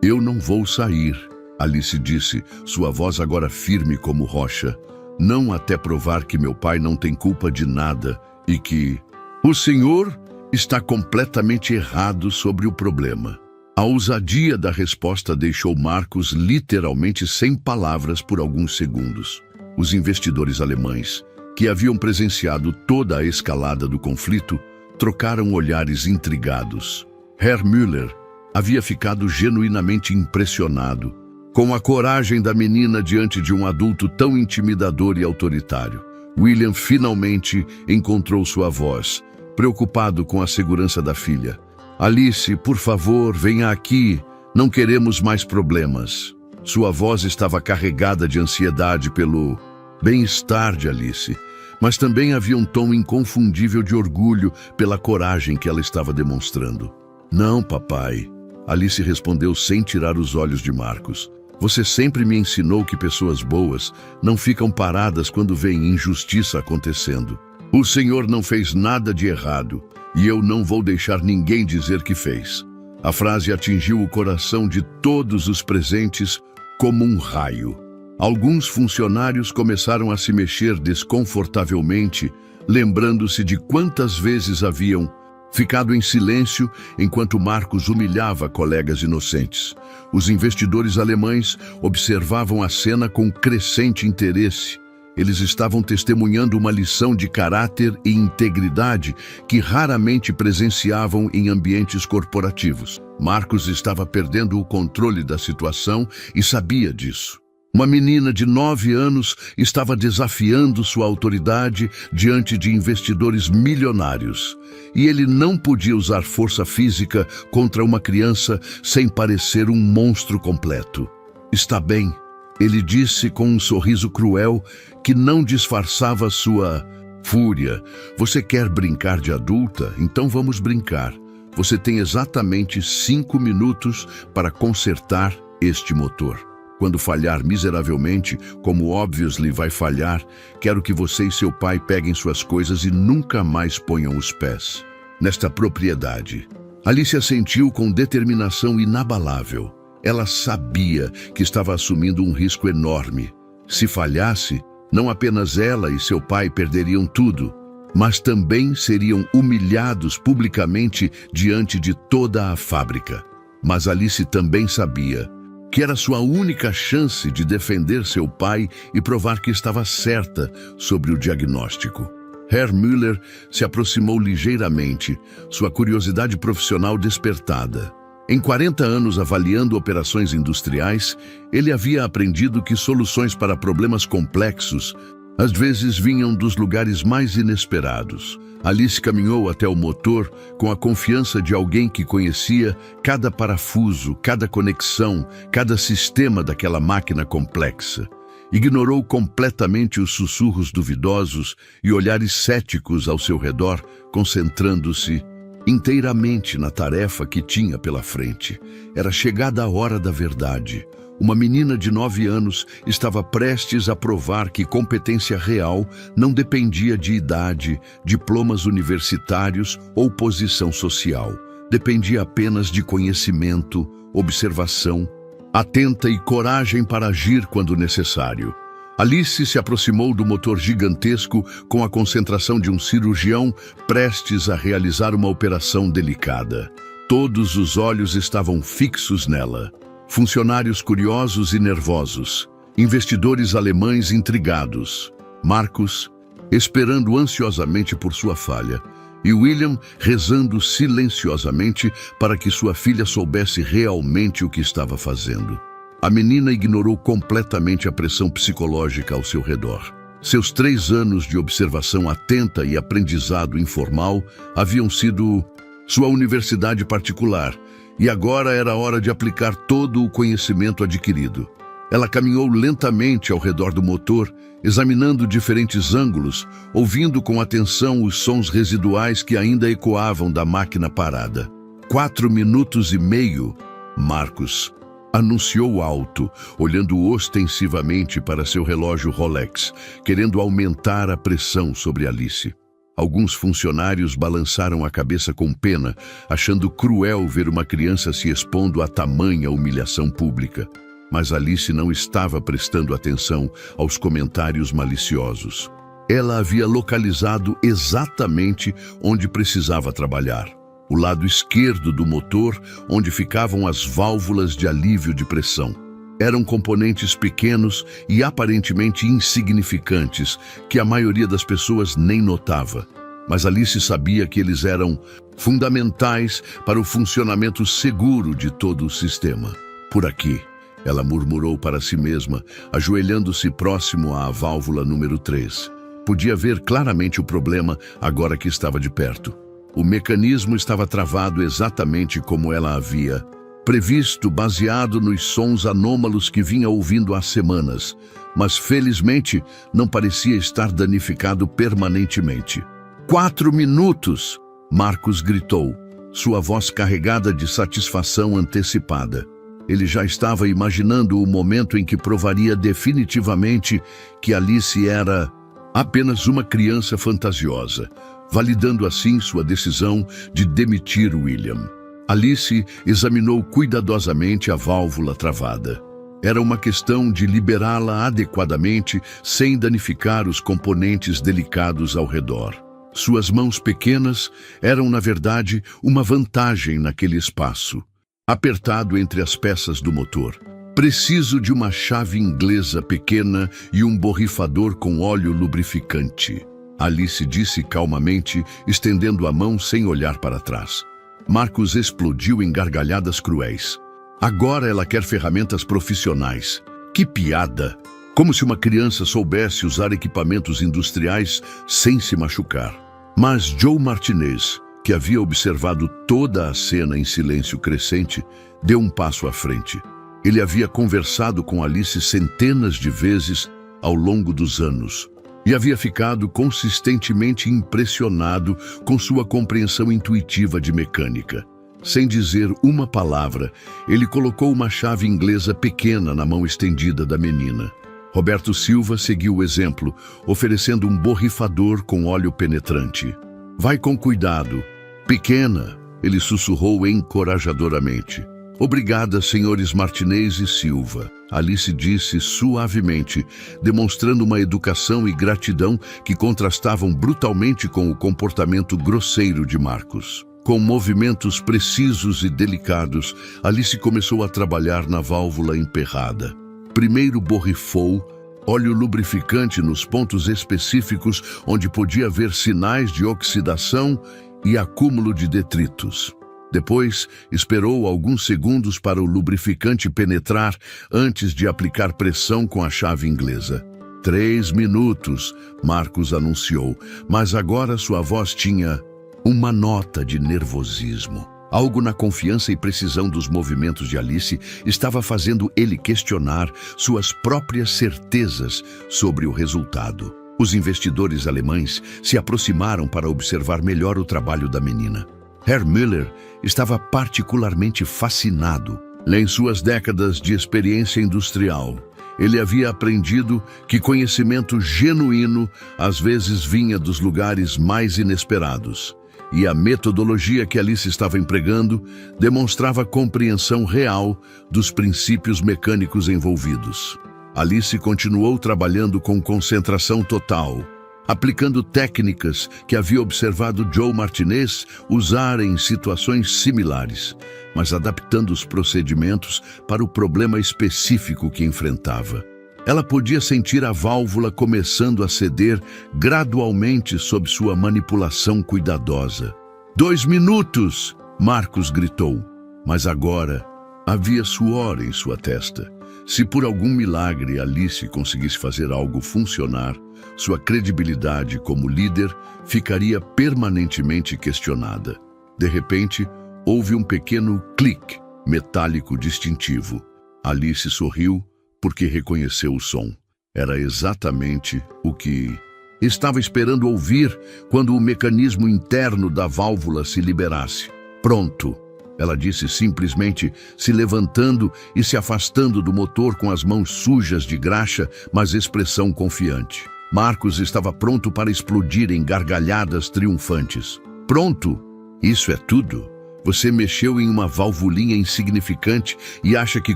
Eu não vou sair, Alice disse, sua voz agora firme como rocha. Não até provar que meu pai não tem culpa de nada e que o senhor está completamente errado sobre o problema. A ousadia da resposta deixou Marcos literalmente sem palavras por alguns segundos. Os investidores alemães, que haviam presenciado toda a escalada do conflito, trocaram olhares intrigados. Herr Müller havia ficado genuinamente impressionado com a coragem da menina diante de um adulto tão intimidador e autoritário. William finalmente encontrou sua voz, preocupado com a segurança da filha. Alice, por favor, venha aqui. Não queremos mais problemas. Sua voz estava carregada de ansiedade pelo bem-estar de Alice, mas também havia um tom inconfundível de orgulho pela coragem que ela estava demonstrando. Não, papai, Alice respondeu sem tirar os olhos de Marcos. Você sempre me ensinou que pessoas boas não ficam paradas quando veem injustiça acontecendo. O senhor não fez nada de errado. E eu não vou deixar ninguém dizer que fez. A frase atingiu o coração de todos os presentes como um raio. Alguns funcionários começaram a se mexer desconfortavelmente, lembrando-se de quantas vezes haviam ficado em silêncio enquanto Marcos humilhava colegas inocentes. Os investidores alemães observavam a cena com crescente interesse. Eles estavam testemunhando uma lição de caráter e integridade que raramente presenciavam em ambientes corporativos. Marcos estava perdendo o controle da situação e sabia disso. Uma menina de 9 anos estava desafiando sua autoridade diante de investidores milionários. E ele não podia usar força física contra uma criança sem parecer um monstro completo. Está bem, ele disse com um sorriso cruel que não disfarçava sua fúria. Você quer brincar de adulta? Então vamos brincar. Você tem exatamente 5 minutos para consertar este motor. Quando falhar miseravelmente, como obviously vai falhar, quero que você e seu pai peguem suas coisas e nunca mais ponham os pés nesta propriedade. Alice assentiu com determinação inabalável. Ela sabia que estava assumindo um risco enorme. Se falhasse, não apenas ela e seu pai perderiam tudo, mas também seriam humilhados publicamente diante de toda a fábrica. Mas Alice também sabia que era sua única chance de defender seu pai e provar que estava certa sobre o diagnóstico. Herr Müller se aproximou ligeiramente, sua curiosidade profissional despertada. Em 40 anos avaliando operações industriais, ele havia aprendido que soluções para problemas complexos às vezes vinham dos lugares mais inesperados. Alice caminhou até o motor com a confiança de alguém que conhecia cada parafuso, cada conexão, cada sistema daquela máquina complexa. Ignorou completamente os sussurros duvidosos e olhares céticos ao seu redor, concentrando-se inteiramente na tarefa que tinha pela frente. Era chegada a hora da verdade. Uma menina de 9 anos estava prestes a provar que competência real não dependia de idade, diplomas universitários ou posição social. Dependia apenas de conhecimento, observação, atenta e coragem para agir quando necessário. Alice se aproximou do motor gigantesco com a concentração de um cirurgião prestes a realizar uma operação delicada. Todos os olhos estavam fixos nela. Funcionários curiosos e nervosos, investidores alemães intrigados, Marcos esperando ansiosamente por sua falha e William rezando silenciosamente para que sua filha soubesse realmente o que estava fazendo. A menina ignorou completamente a pressão psicológica ao seu redor. Seus 3 anos de observação atenta e aprendizado informal haviam sido sua universidade particular, e agora era hora de aplicar todo o conhecimento adquirido. Ela caminhou lentamente ao redor do motor, examinando diferentes ângulos, ouvindo com atenção os sons residuais que ainda ecoavam da máquina parada. 4 minutos e meio, Marcos anunciou alto, olhando ostensivamente para seu relógio Rolex, querendo aumentar a pressão sobre Alice. Alguns funcionários balançaram a cabeça com pena, achando cruel ver uma criança se expondo a tamanha humilhação pública. Mas Alice não estava prestando atenção aos comentários maliciosos. Ela havia localizado exatamente onde precisava trabalhar. O lado esquerdo do motor, onde ficavam as válvulas de alívio de pressão. Eram componentes pequenos e aparentemente insignificantes, que a maioria das pessoas nem notava. Mas Alice sabia que eles eram fundamentais para o funcionamento seguro de todo o sistema. Por aqui, ela murmurou para si mesma, ajoelhando-se próximo à válvula número 3. Podia ver claramente o problema agora que estava de perto. O mecanismo estava travado exatamente como ela havia previsto, baseado nos sons anômalos que vinha ouvindo há semanas, mas felizmente não parecia estar danificado permanentemente. 4 minutos! Marcos gritou, sua voz carregada de satisfação antecipada. Ele já estava imaginando o momento em que provaria definitivamente que Alice era apenas uma criança fantasiosa, validando assim sua decisão de demitir William. Alice examinou cuidadosamente a válvula travada. Era uma questão de liberá-la adequadamente sem danificar os componentes delicados ao redor. Suas mãos pequenas eram, na verdade, uma vantagem naquele espaço, apertado entre as peças do motor. Preciso de uma chave inglesa pequena e um borrifador com óleo lubrificante, Alice disse calmamente, estendendo a mão sem olhar para trás. Marcos explodiu em gargalhadas cruéis. Agora ela quer ferramentas profissionais. Que piada! Como se uma criança soubesse usar equipamentos industriais sem se machucar. Mas Joe Martinez, que havia observado toda a cena em silêncio crescente, deu um passo à frente. Ele havia conversado com Alice centenas de vezes ao longo dos anos e havia ficado consistentemente impressionado com sua compreensão intuitiva de mecânica. Sem dizer uma palavra, ele colocou uma chave inglesa pequena na mão estendida da menina. Roberto Silva seguiu o exemplo, oferecendo um borrifador com óleo penetrante. Vai com cuidado. Pequena, ele sussurrou encorajadoramente. Obrigada, senhores Martinez e Silva, Alice disse suavemente, demonstrando uma educação e gratidão que contrastavam brutalmente com o comportamento grosseiro de Marcos. Com movimentos precisos e delicados, Alice começou a trabalhar na válvula emperrada. Primeiro borrifou óleo lubrificante nos pontos específicos onde podia haver sinais de oxidação e acúmulo de detritos. Depois, esperou alguns segundos para o lubrificante penetrar antes de aplicar pressão com a chave inglesa. 3 minutos, Marcos anunciou, mas agora sua voz tinha uma nota de nervosismo. Algo na confiança e precisão dos movimentos de Alice estava fazendo ele questionar suas próprias certezas sobre o resultado. Os investidores alemães se aproximaram para observar melhor o trabalho da menina. Herr Müller estava particularmente fascinado. Em suas décadas de experiência industrial, ele havia aprendido que conhecimento genuíno às vezes vinha dos lugares mais inesperados. E a metodologia que Alice estava empregando demonstrava compreensão real dos princípios mecânicos envolvidos. Alice continuou trabalhando com concentração total, aplicando técnicas que havia observado Joe Martinez usar em situações similares, mas adaptando os procedimentos para o problema específico que enfrentava. Ela podia sentir a válvula começando a ceder gradualmente sob sua manipulação cuidadosa. 2 minutos! Marcos gritou. Mas agora havia suor em sua testa. Se por algum milagre Alice conseguisse fazer algo funcionar, sua credibilidade como líder ficaria permanentemente questionada. De repente, houve um pequeno clique metálico distintivo. Alice sorriu porque reconheceu o som. Era exatamente o que estava esperando ouvir quando o mecanismo interno da válvula se liberasse. Pronto! ela disse simplesmente, se levantando e se afastando do motor com as mãos sujas de graxa, mas expressão confiante. Marcos estava pronto para explodir em gargalhadas triunfantes. Pronto? Isso é tudo? Você mexeu em uma valvulinha insignificante e acha que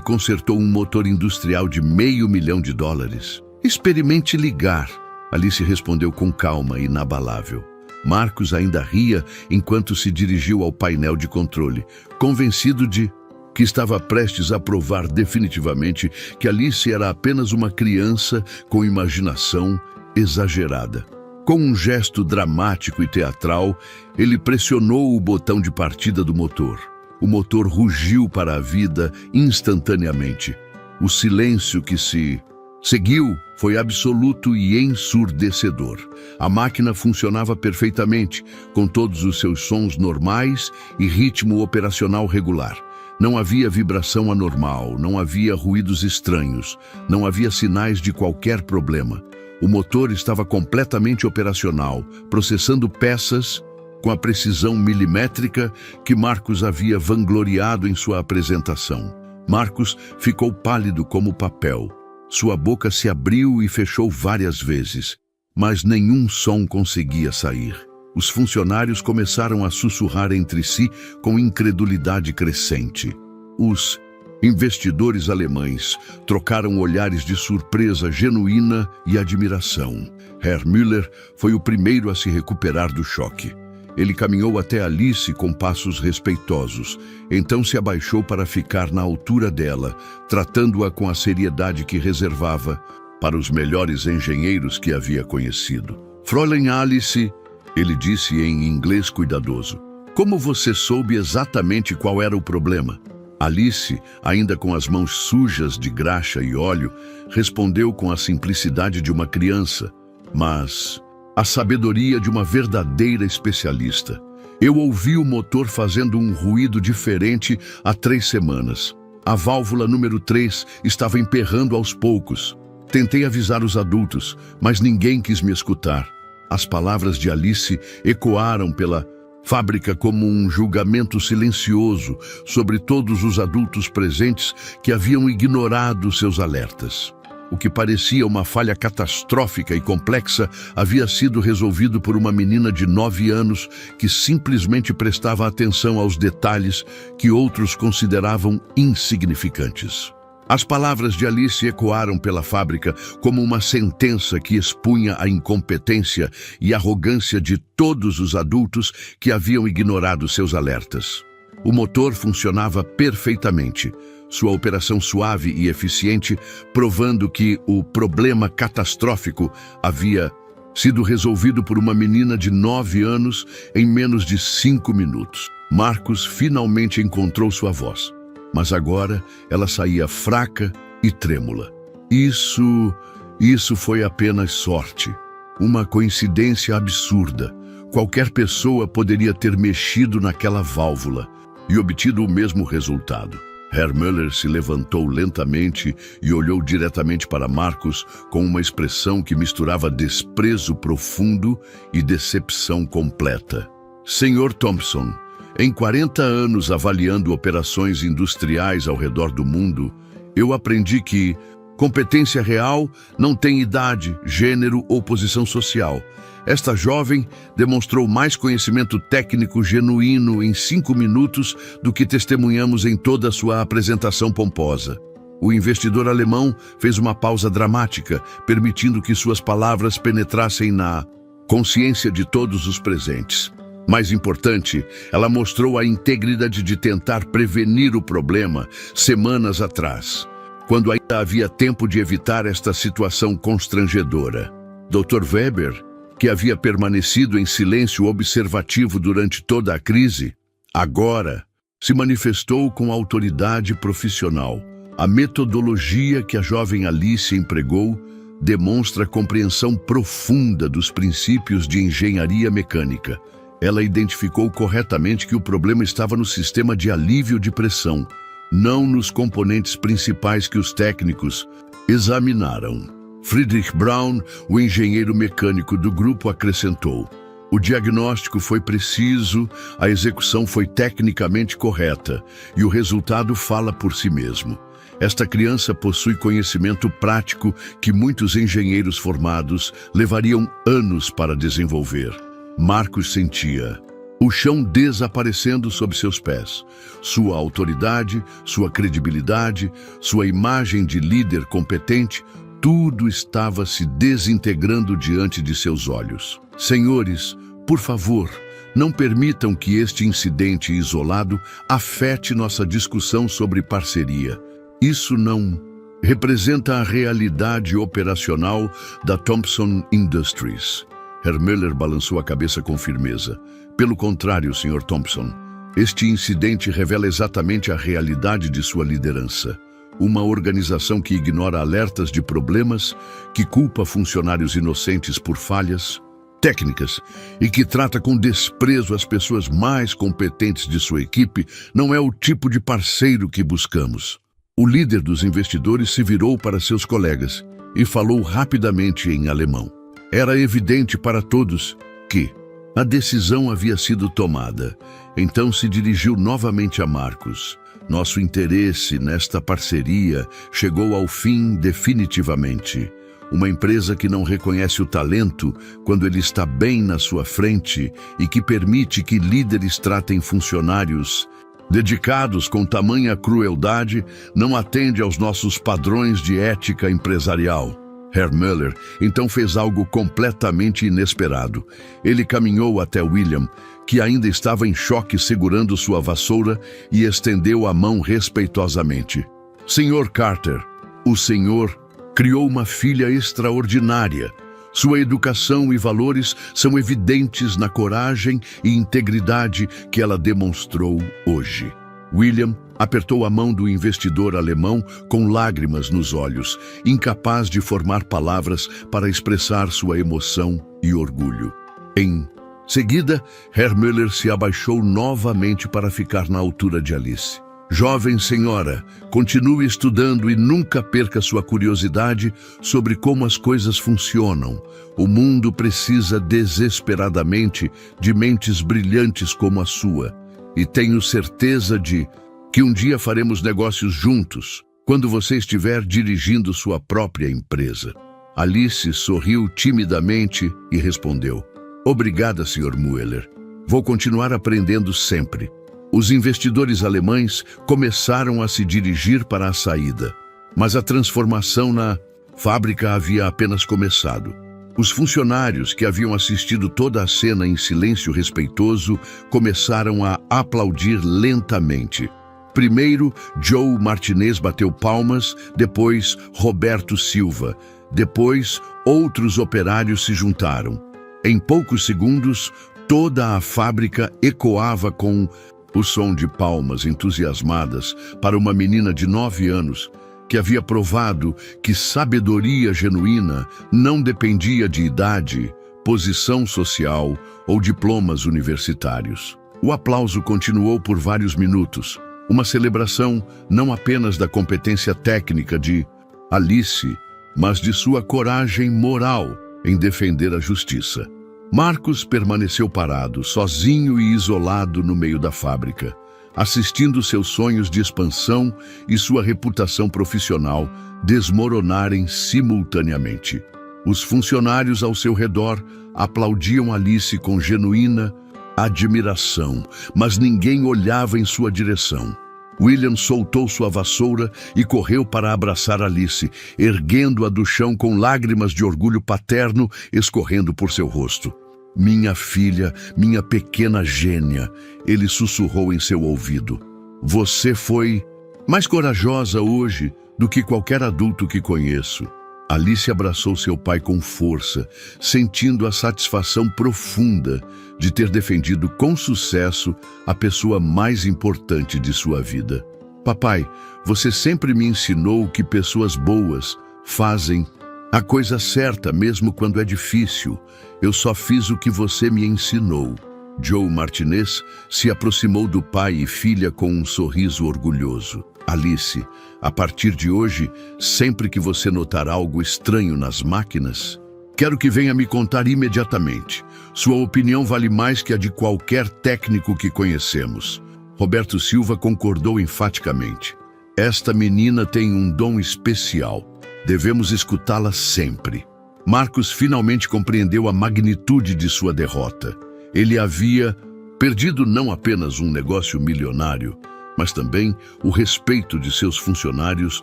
consertou um motor industrial de $500 mil? Experimente ligar. Alice respondeu com calma e inabalável. Marcos ainda ria enquanto se dirigiu ao painel de controle, convencido de que estava prestes a provar definitivamente que Alice era apenas uma criança com imaginação exagerada. Com um gesto dramático e teatral, ele pressionou o botão de partida do motor. O motor rugiu para a vida instantaneamente. O silêncio que se seguiu foi absoluto e ensurdecedor. A máquina funcionava perfeitamente, com todos os seus sons normais e ritmo operacional regular. Não havia vibração anormal, não havia ruídos estranhos, não havia sinais de qualquer problema. O motor estava completamente operacional, processando peças com a precisão milimétrica que Marcos havia vangloriado em sua apresentação. Marcos ficou pálido como papel. Sua boca se abriu e fechou várias vezes, mas nenhum som conseguia sair. Os funcionários começaram a sussurrar entre si com incredulidade crescente. Os investidores alemães trocaram olhares de surpresa genuína e admiração. Herr Müller foi o primeiro a se recuperar do choque. Ele caminhou até Alice com passos respeitosos, então se abaixou para ficar na altura dela, tratando-a com a seriedade que reservava para os melhores engenheiros que havia conhecido. Fräulein Alice, ele disse em inglês cuidadoso, como você soube exatamente qual era o problema? Alice, ainda com as mãos sujas de graxa e óleo, respondeu com a simplicidade de uma criança, mas a sabedoria de uma verdadeira especialista. Eu ouvi o motor fazendo um ruído diferente há 3 semanas. A válvula número 3 estava emperrando aos poucos. Tentei avisar os adultos, mas ninguém quis me escutar. As palavras de Alice ecoaram pela fábrica como um julgamento silencioso sobre todos os adultos presentes que haviam ignorado seus alertas. O que parecia uma falha catastrófica e complexa havia sido resolvido por uma menina de 9 anos que simplesmente prestava atenção aos detalhes que outros consideravam insignificantes. As palavras de Alice ecoaram pela fábrica como uma sentença que expunha a incompetência e arrogância de todos os adultos que haviam ignorado seus alertas. O motor funcionava perfeitamente, sua operação suave e eficiente, provando que o problema catastrófico havia sido resolvido por uma menina de 9 anos em menos de 5 minutos. Marcos finalmente encontrou sua voz, mas agora ela saía fraca e trêmula. Isso foi apenas sorte, uma coincidência absurda. Qualquer pessoa poderia ter mexido naquela válvula e obtido o mesmo resultado. Herr Müller se levantou lentamente e olhou diretamente para Marcos com uma expressão que misturava desprezo profundo e decepção completa. Senhor Thompson, em 40 anos avaliando operações industriais ao redor do mundo, eu aprendi que competência real não tem idade, gênero ou posição social. Esta jovem demonstrou mais conhecimento técnico genuíno em 5 minutos do que testemunhamos em toda a sua apresentação pomposa. O investidor alemão fez uma pausa dramática, permitindo que suas palavras penetrassem na consciência de todos os presentes. Mais importante, ela mostrou a integridade de tentar prevenir o problema semanas atrás, quando ainda havia tempo de evitar esta situação constrangedora. Dr. Weber, que havia permanecido em silêncio observativo durante toda a crise, agora se manifestou com autoridade profissional. A metodologia que a jovem Alice empregou demonstra compreensão profunda dos princípios de engenharia mecânica. Ela identificou corretamente que o problema estava no sistema de alívio de pressão, não nos componentes principais que os técnicos examinaram. Friedrich Braun, o engenheiro mecânico do grupo, acrescentou: O diagnóstico foi preciso, a execução foi tecnicamente correta e o resultado fala por si mesmo. Esta criança possui conhecimento prático que muitos engenheiros formados levariam anos para desenvolver. Marcos sentia o chão desaparecendo sob seus pés. Sua autoridade, sua credibilidade, sua imagem de líder competente, tudo estava se desintegrando diante de seus olhos. Senhores, por favor, não permitam que este incidente isolado afete nossa discussão sobre parceria. Isso não representa a realidade operacional da Thompson Industries. Herr Müller balançou a cabeça com firmeza. Pelo contrário, Sr. Thompson, este incidente revela exatamente a realidade de sua liderança. Uma organização que ignora alertas de problemas, que culpa funcionários inocentes por falhas técnicas e que trata com desprezo as pessoas mais competentes de sua equipe, não é o tipo de parceiro que buscamos. O líder dos investidores se virou para seus colegas e falou rapidamente em alemão. Era evidente para todos que a decisão havia sido tomada. Então se dirigiu novamente a Marcos. Nosso interesse nesta parceria chegou ao fim definitivamente. Uma empresa que não reconhece o talento quando ele está bem na sua frente e que permite que líderes tratem funcionários dedicados com tamanha crueldade, não atende aos nossos padrões de ética empresarial. Herr Müller então fez algo completamente inesperado. Ele caminhou até William, que ainda estava em choque segurando sua vassoura, e estendeu a mão respeitosamente. Sr. Carter, o senhor criou uma filha extraordinária. Sua educação e valores são evidentes na coragem e integridade que ela demonstrou hoje. William apertou a mão do investidor alemão com lágrimas nos olhos, incapaz de formar palavras para expressar sua emoção e orgulho. Em seguida, Herr Müller se abaixou novamente para ficar na altura de Alice. Jovem senhora, continue estudando e nunca perca sua curiosidade sobre como as coisas funcionam. O mundo precisa desesperadamente de mentes brilhantes como a sua. E tenho certeza de que um dia faremos negócios juntos, quando você estiver dirigindo sua própria empresa. Alice sorriu timidamente e respondeu: Obrigada, Sr. Müller. Vou continuar aprendendo sempre. Os investidores alemães começaram a se dirigir para a saída, mas a transformação na fábrica havia apenas começado. Os funcionários, que haviam assistido toda a cena em silêncio respeitoso, começaram a aplaudir lentamente. Primeiro, Joe Martinez bateu palmas, depois Roberto Silva, depois outros operários se juntaram. Em poucos segundos, toda a fábrica ecoava com o som de palmas entusiasmadas para uma menina de 9 anos que havia provado que sabedoria genuína não dependia de idade, posição social ou diplomas universitários. O aplauso continuou por vários minutos, uma celebração não apenas da competência técnica de Alice, mas de sua coragem moral em defender a justiça. Marcos permaneceu parado, sozinho e isolado no meio da fábrica, assistindo seus sonhos de expansão e sua reputação profissional desmoronarem simultaneamente. Os funcionários ao seu redor aplaudiam Alice com genuína admiração, mas ninguém olhava em sua direção. William soltou sua vassoura e correu para abraçar Alice, erguendo-a do chão com lágrimas de orgulho paterno escorrendo por seu rosto. Minha filha, minha pequena gênia, ele sussurrou em seu ouvido. Você foi mais corajosa hoje do que qualquer adulto que conheço. Alice abraçou seu pai com força, sentindo a satisfação profunda de ter defendido com sucesso a pessoa mais importante de sua vida. Papai, você sempre me ensinou que pessoas boas fazem a coisa certa mesmo quando é difícil. Eu só fiz o que você me ensinou. Joe Martinez se aproximou do pai e filha com um sorriso orgulhoso. Alice, a partir de hoje, sempre que você notar algo estranho nas máquinas, Quero que venha me contar imediatamente. Sua opinião vale mais que a de qualquer técnico que conhecemos. Roberto Silva concordou enfaticamente. Esta menina tem um dom especial. Devemos escutá-la sempre. Marcos finalmente compreendeu a magnitude de sua derrota. Ele havia perdido não apenas um negócio milionário, mas também o respeito de seus funcionários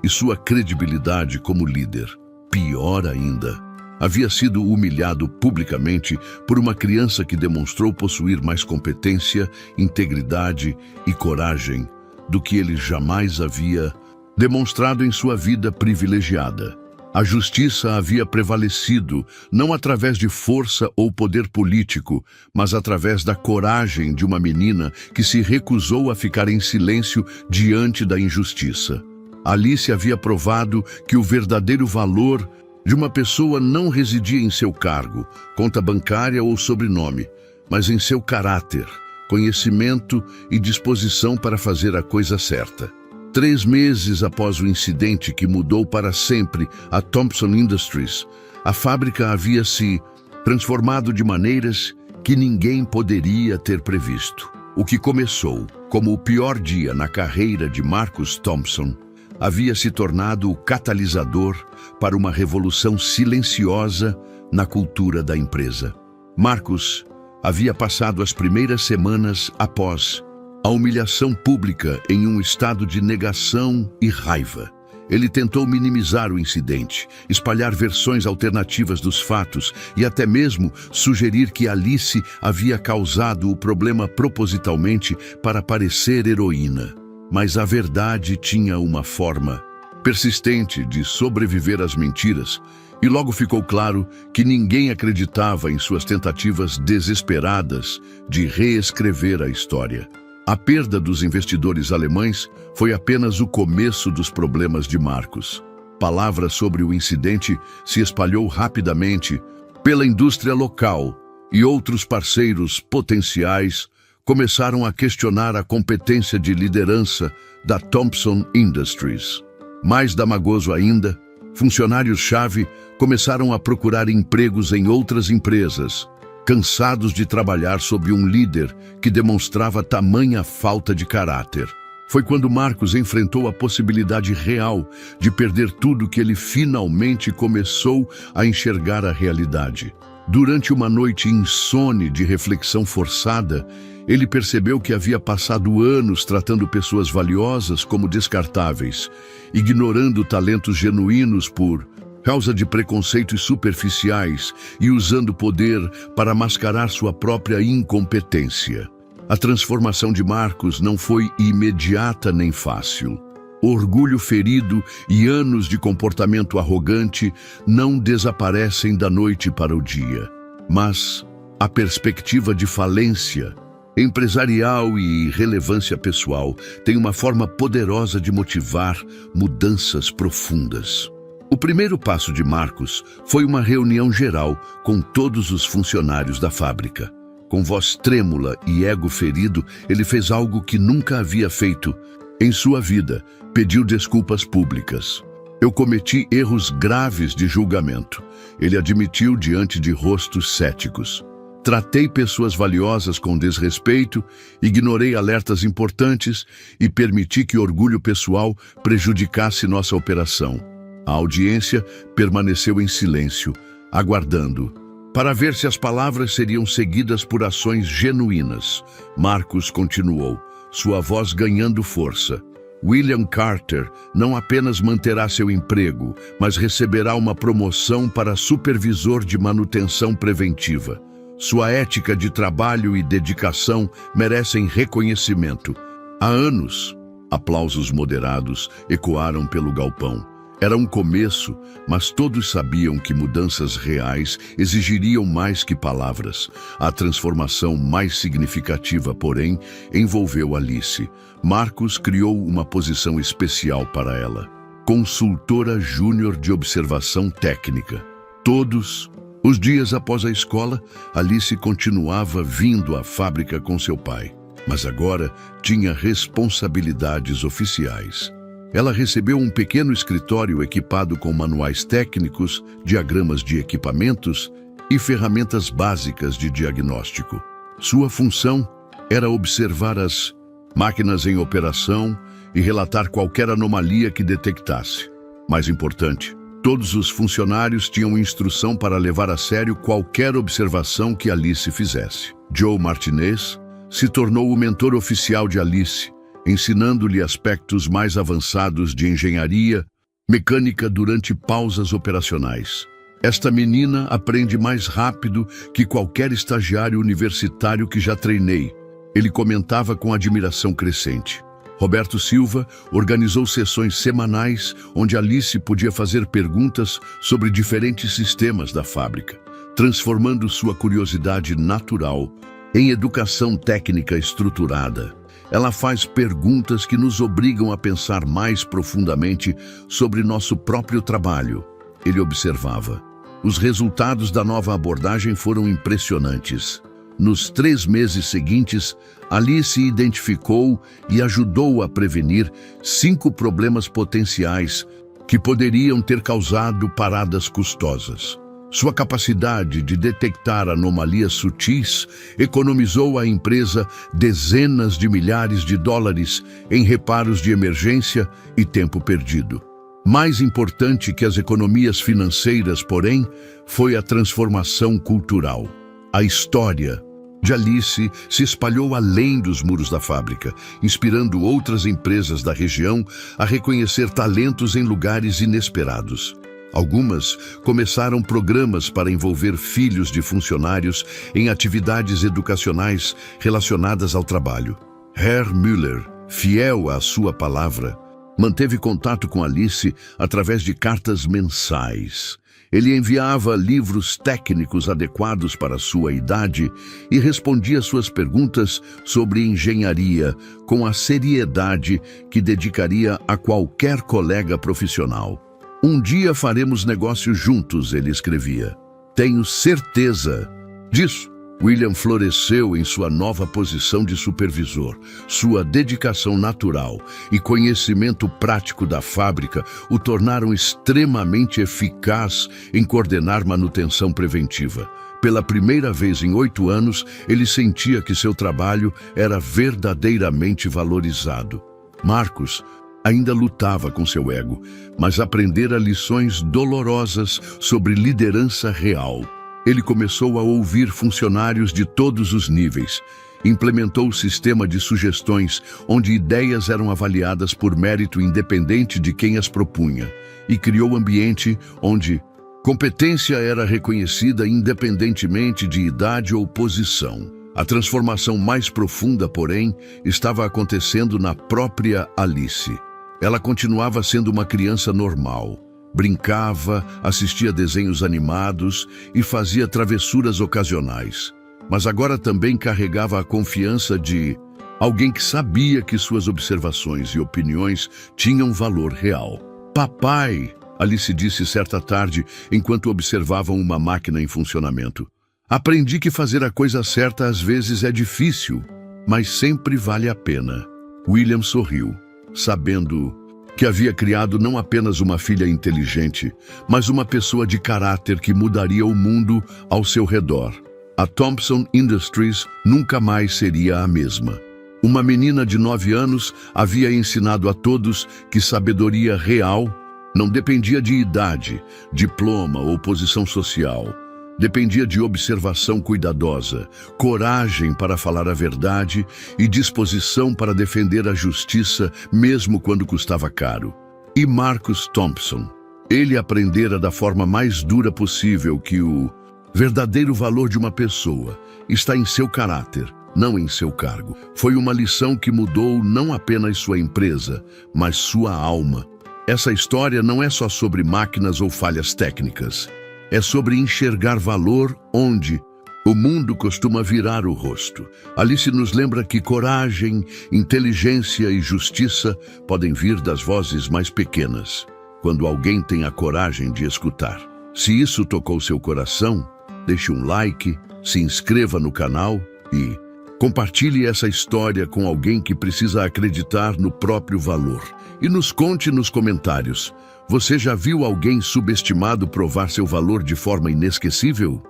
e sua credibilidade como líder. Pior ainda, havia sido humilhado publicamente por uma criança que demonstrou possuir mais competência, integridade e coragem do que ele jamais havia demonstrado em sua vida privilegiada. A justiça havia prevalecido, não através de força ou poder político, mas através da coragem de uma menina que se recusou a ficar em silêncio diante da injustiça. Alice havia provado que o verdadeiro valor de uma pessoa não residia em seu cargo, conta bancária ou sobrenome, mas em seu caráter, conhecimento e disposição para fazer a coisa certa. 3 meses após o incidente que mudou para sempre a Thompson Industries, a fábrica havia se transformado de maneiras que ninguém poderia ter previsto. O que começou como o pior dia na carreira de Marcus Thompson havia se tornado o catalisador para uma revolução silenciosa na cultura da empresa. Marcus havia passado as primeiras semanas após a humilhação pública em um estado de negação e raiva. Ele tentou minimizar o incidente, espalhar versões alternativas dos fatos e até mesmo sugerir que Alice havia causado o problema propositalmente para parecer heroína. Mas a verdade tinha uma forma persistente de sobreviver às mentiras, e logo ficou claro que ninguém acreditava em suas tentativas desesperadas de reescrever a história. A perda dos investidores alemães foi apenas o começo dos problemas de Marcus. Palavra sobre o incidente se espalhou rapidamente pela indústria local e outros parceiros potenciais começaram a questionar a competência de liderança da Thompson Industries. Mais damagoso ainda, funcionários-chave começaram a procurar empregos em outras empresas, cansados de trabalhar sob um líder que demonstrava tamanha falta de caráter. Foi quando Marcus enfrentou a possibilidade real de perder tudo que ele finalmente começou a enxergar a realidade. Durante uma noite insone de reflexão forçada, ele percebeu que havia passado anos tratando pessoas valiosas como descartáveis, ignorando talentos genuínos por causa de preconceitos superficiais e usando poder para mascarar sua própria incompetência. A transformação de Marcus não foi imediata nem fácil. Orgulho ferido e anos de comportamento arrogante não desaparecem da noite para o dia. Mas a perspectiva de falência empresarial e relevância pessoal tem uma forma poderosa de motivar mudanças profundas. O primeiro passo de Marcus foi uma reunião geral com todos os funcionários da fábrica. Com voz trêmula e ego ferido, ele fez algo que nunca havia feito em sua vida: pediu desculpas públicas. Eu cometi erros graves de julgamento, ele admitiu diante de rostos céticos. Tratei pessoas valiosas com desrespeito, ignorei alertas importantes e permiti que orgulho pessoal prejudicasse nossa operação. A audiência permaneceu em silêncio, aguardando, para ver se as palavras seriam seguidas por ações genuínas. Marcus continuou, sua voz ganhando força. William Carter não apenas manterá seu emprego, mas receberá uma promoção para supervisor de manutenção preventiva. Sua ética de trabalho e dedicação merecem reconhecimento. Há anos, aplausos moderados ecoaram pelo galpão. Era um começo, mas todos sabiam que mudanças reais exigiriam mais que palavras. A transformação mais significativa, porém, envolveu Alice. Marcus criou uma posição especial para ela: consultora júnior de observação técnica. Todos os dias após a escola, Alice continuava vindo à fábrica com seu pai, mas agora tinha responsabilidades oficiais. Ela recebeu um pequeno escritório equipado com manuais técnicos, diagramas de equipamentos e ferramentas básicas de diagnóstico. Sua função era observar as máquinas em operação e relatar qualquer anomalia que detectasse. Mais importante, todos os funcionários tinham instrução para levar a sério qualquer observação que Alice fizesse. Joe Martinez se tornou o mentor oficial de Alice, ensinando-lhe aspectos mais avançados de engenharia mecânica durante pausas operacionais. Esta menina aprende mais rápido que qualquer estagiário universitário que já treinei. Ele comentava com admiração crescente. Roberto Silva organizou sessões semanais onde Alice podia fazer perguntas sobre diferentes sistemas da fábrica, transformando sua curiosidade natural em educação técnica estruturada. Ela faz perguntas que nos obrigam a pensar mais profundamente sobre nosso próprio trabalho. Ele observava. Os resultados da nova abordagem foram impressionantes. Nos 3 meses seguintes, Alice identificou e ajudou a prevenir 5 problemas potenciais que poderiam ter causado paradas custosas. Sua capacidade de detectar anomalias sutis economizou à empresa dezenas de milhares de dólares em reparos de emergência e tempo perdido. Mais importante que as economias financeiras, porém, foi a transformação cultural. A história de Alice se espalhou além dos muros da fábrica, inspirando outras empresas da região a reconhecer talentos em lugares inesperados. Algumas começaram programas para envolver filhos de funcionários em atividades educacionais relacionadas ao trabalho. Herr Müller, fiel à sua palavra, manteve contato com Alice através de cartas mensais. Ele enviava livros técnicos adequados para sua idade e respondia suas perguntas sobre engenharia com a seriedade que dedicaria a qualquer colega profissional. Um dia faremos negócio juntos, ele escrevia. Tenho certeza disso. William floresceu em sua nova posição de supervisor. Sua dedicação natural e conhecimento prático da fábrica o tornaram extremamente eficaz em coordenar manutenção preventiva. Pela primeira vez em 8 anos, ele sentia que seu trabalho era verdadeiramente valorizado. Marcos ainda lutava com seu ego, mas aprendera lições dolorosas sobre liderança real. Ele começou a ouvir funcionários de todos os níveis, implementou o sistema de sugestões, onde ideias eram avaliadas por mérito independente de quem as propunha, e criou um ambiente onde competência era reconhecida independentemente de idade ou posição. A transformação mais profunda, porém, estava acontecendo na própria Alice. Ela continuava sendo uma criança normal. Brincava, assistia desenhos animados e fazia travessuras ocasionais. Mas agora também carregava a confiança de alguém que sabia que suas observações e opiniões tinham valor real. Papai, Alice disse certa tarde enquanto observavam uma máquina em funcionamento. Aprendi que fazer a coisa certa às vezes é difícil, mas sempre vale a pena. William sorriu, sabendo que havia criado não apenas uma filha inteligente, mas uma pessoa de caráter que mudaria o mundo ao seu redor. A Thompson Industries nunca mais seria a mesma. Uma menina de 9 anos havia ensinado a todos que sabedoria real não dependia de idade, diploma ou posição social. Dependia de observação cuidadosa, coragem para falar a verdade e disposição para defender a justiça, mesmo quando custava caro. E Marcus Thompson? Ele aprendera da forma mais dura possível que o verdadeiro valor de uma pessoa está em seu caráter, não em seu cargo. Foi uma lição que mudou não apenas sua empresa, mas sua alma. Essa história não é só sobre máquinas ou falhas técnicas. É sobre enxergar valor onde o mundo costuma virar o rosto. Alice nos lembra que coragem, inteligência e justiça podem vir das vozes mais pequenas, quando alguém tem a coragem de escutar. Se isso tocou seu coração, deixe um like, se inscreva no canal e Compartilhe essa história com alguém que precisa acreditar no próprio valor. E nos conte nos comentários: você já viu alguém subestimado provar seu valor de forma inesquecível?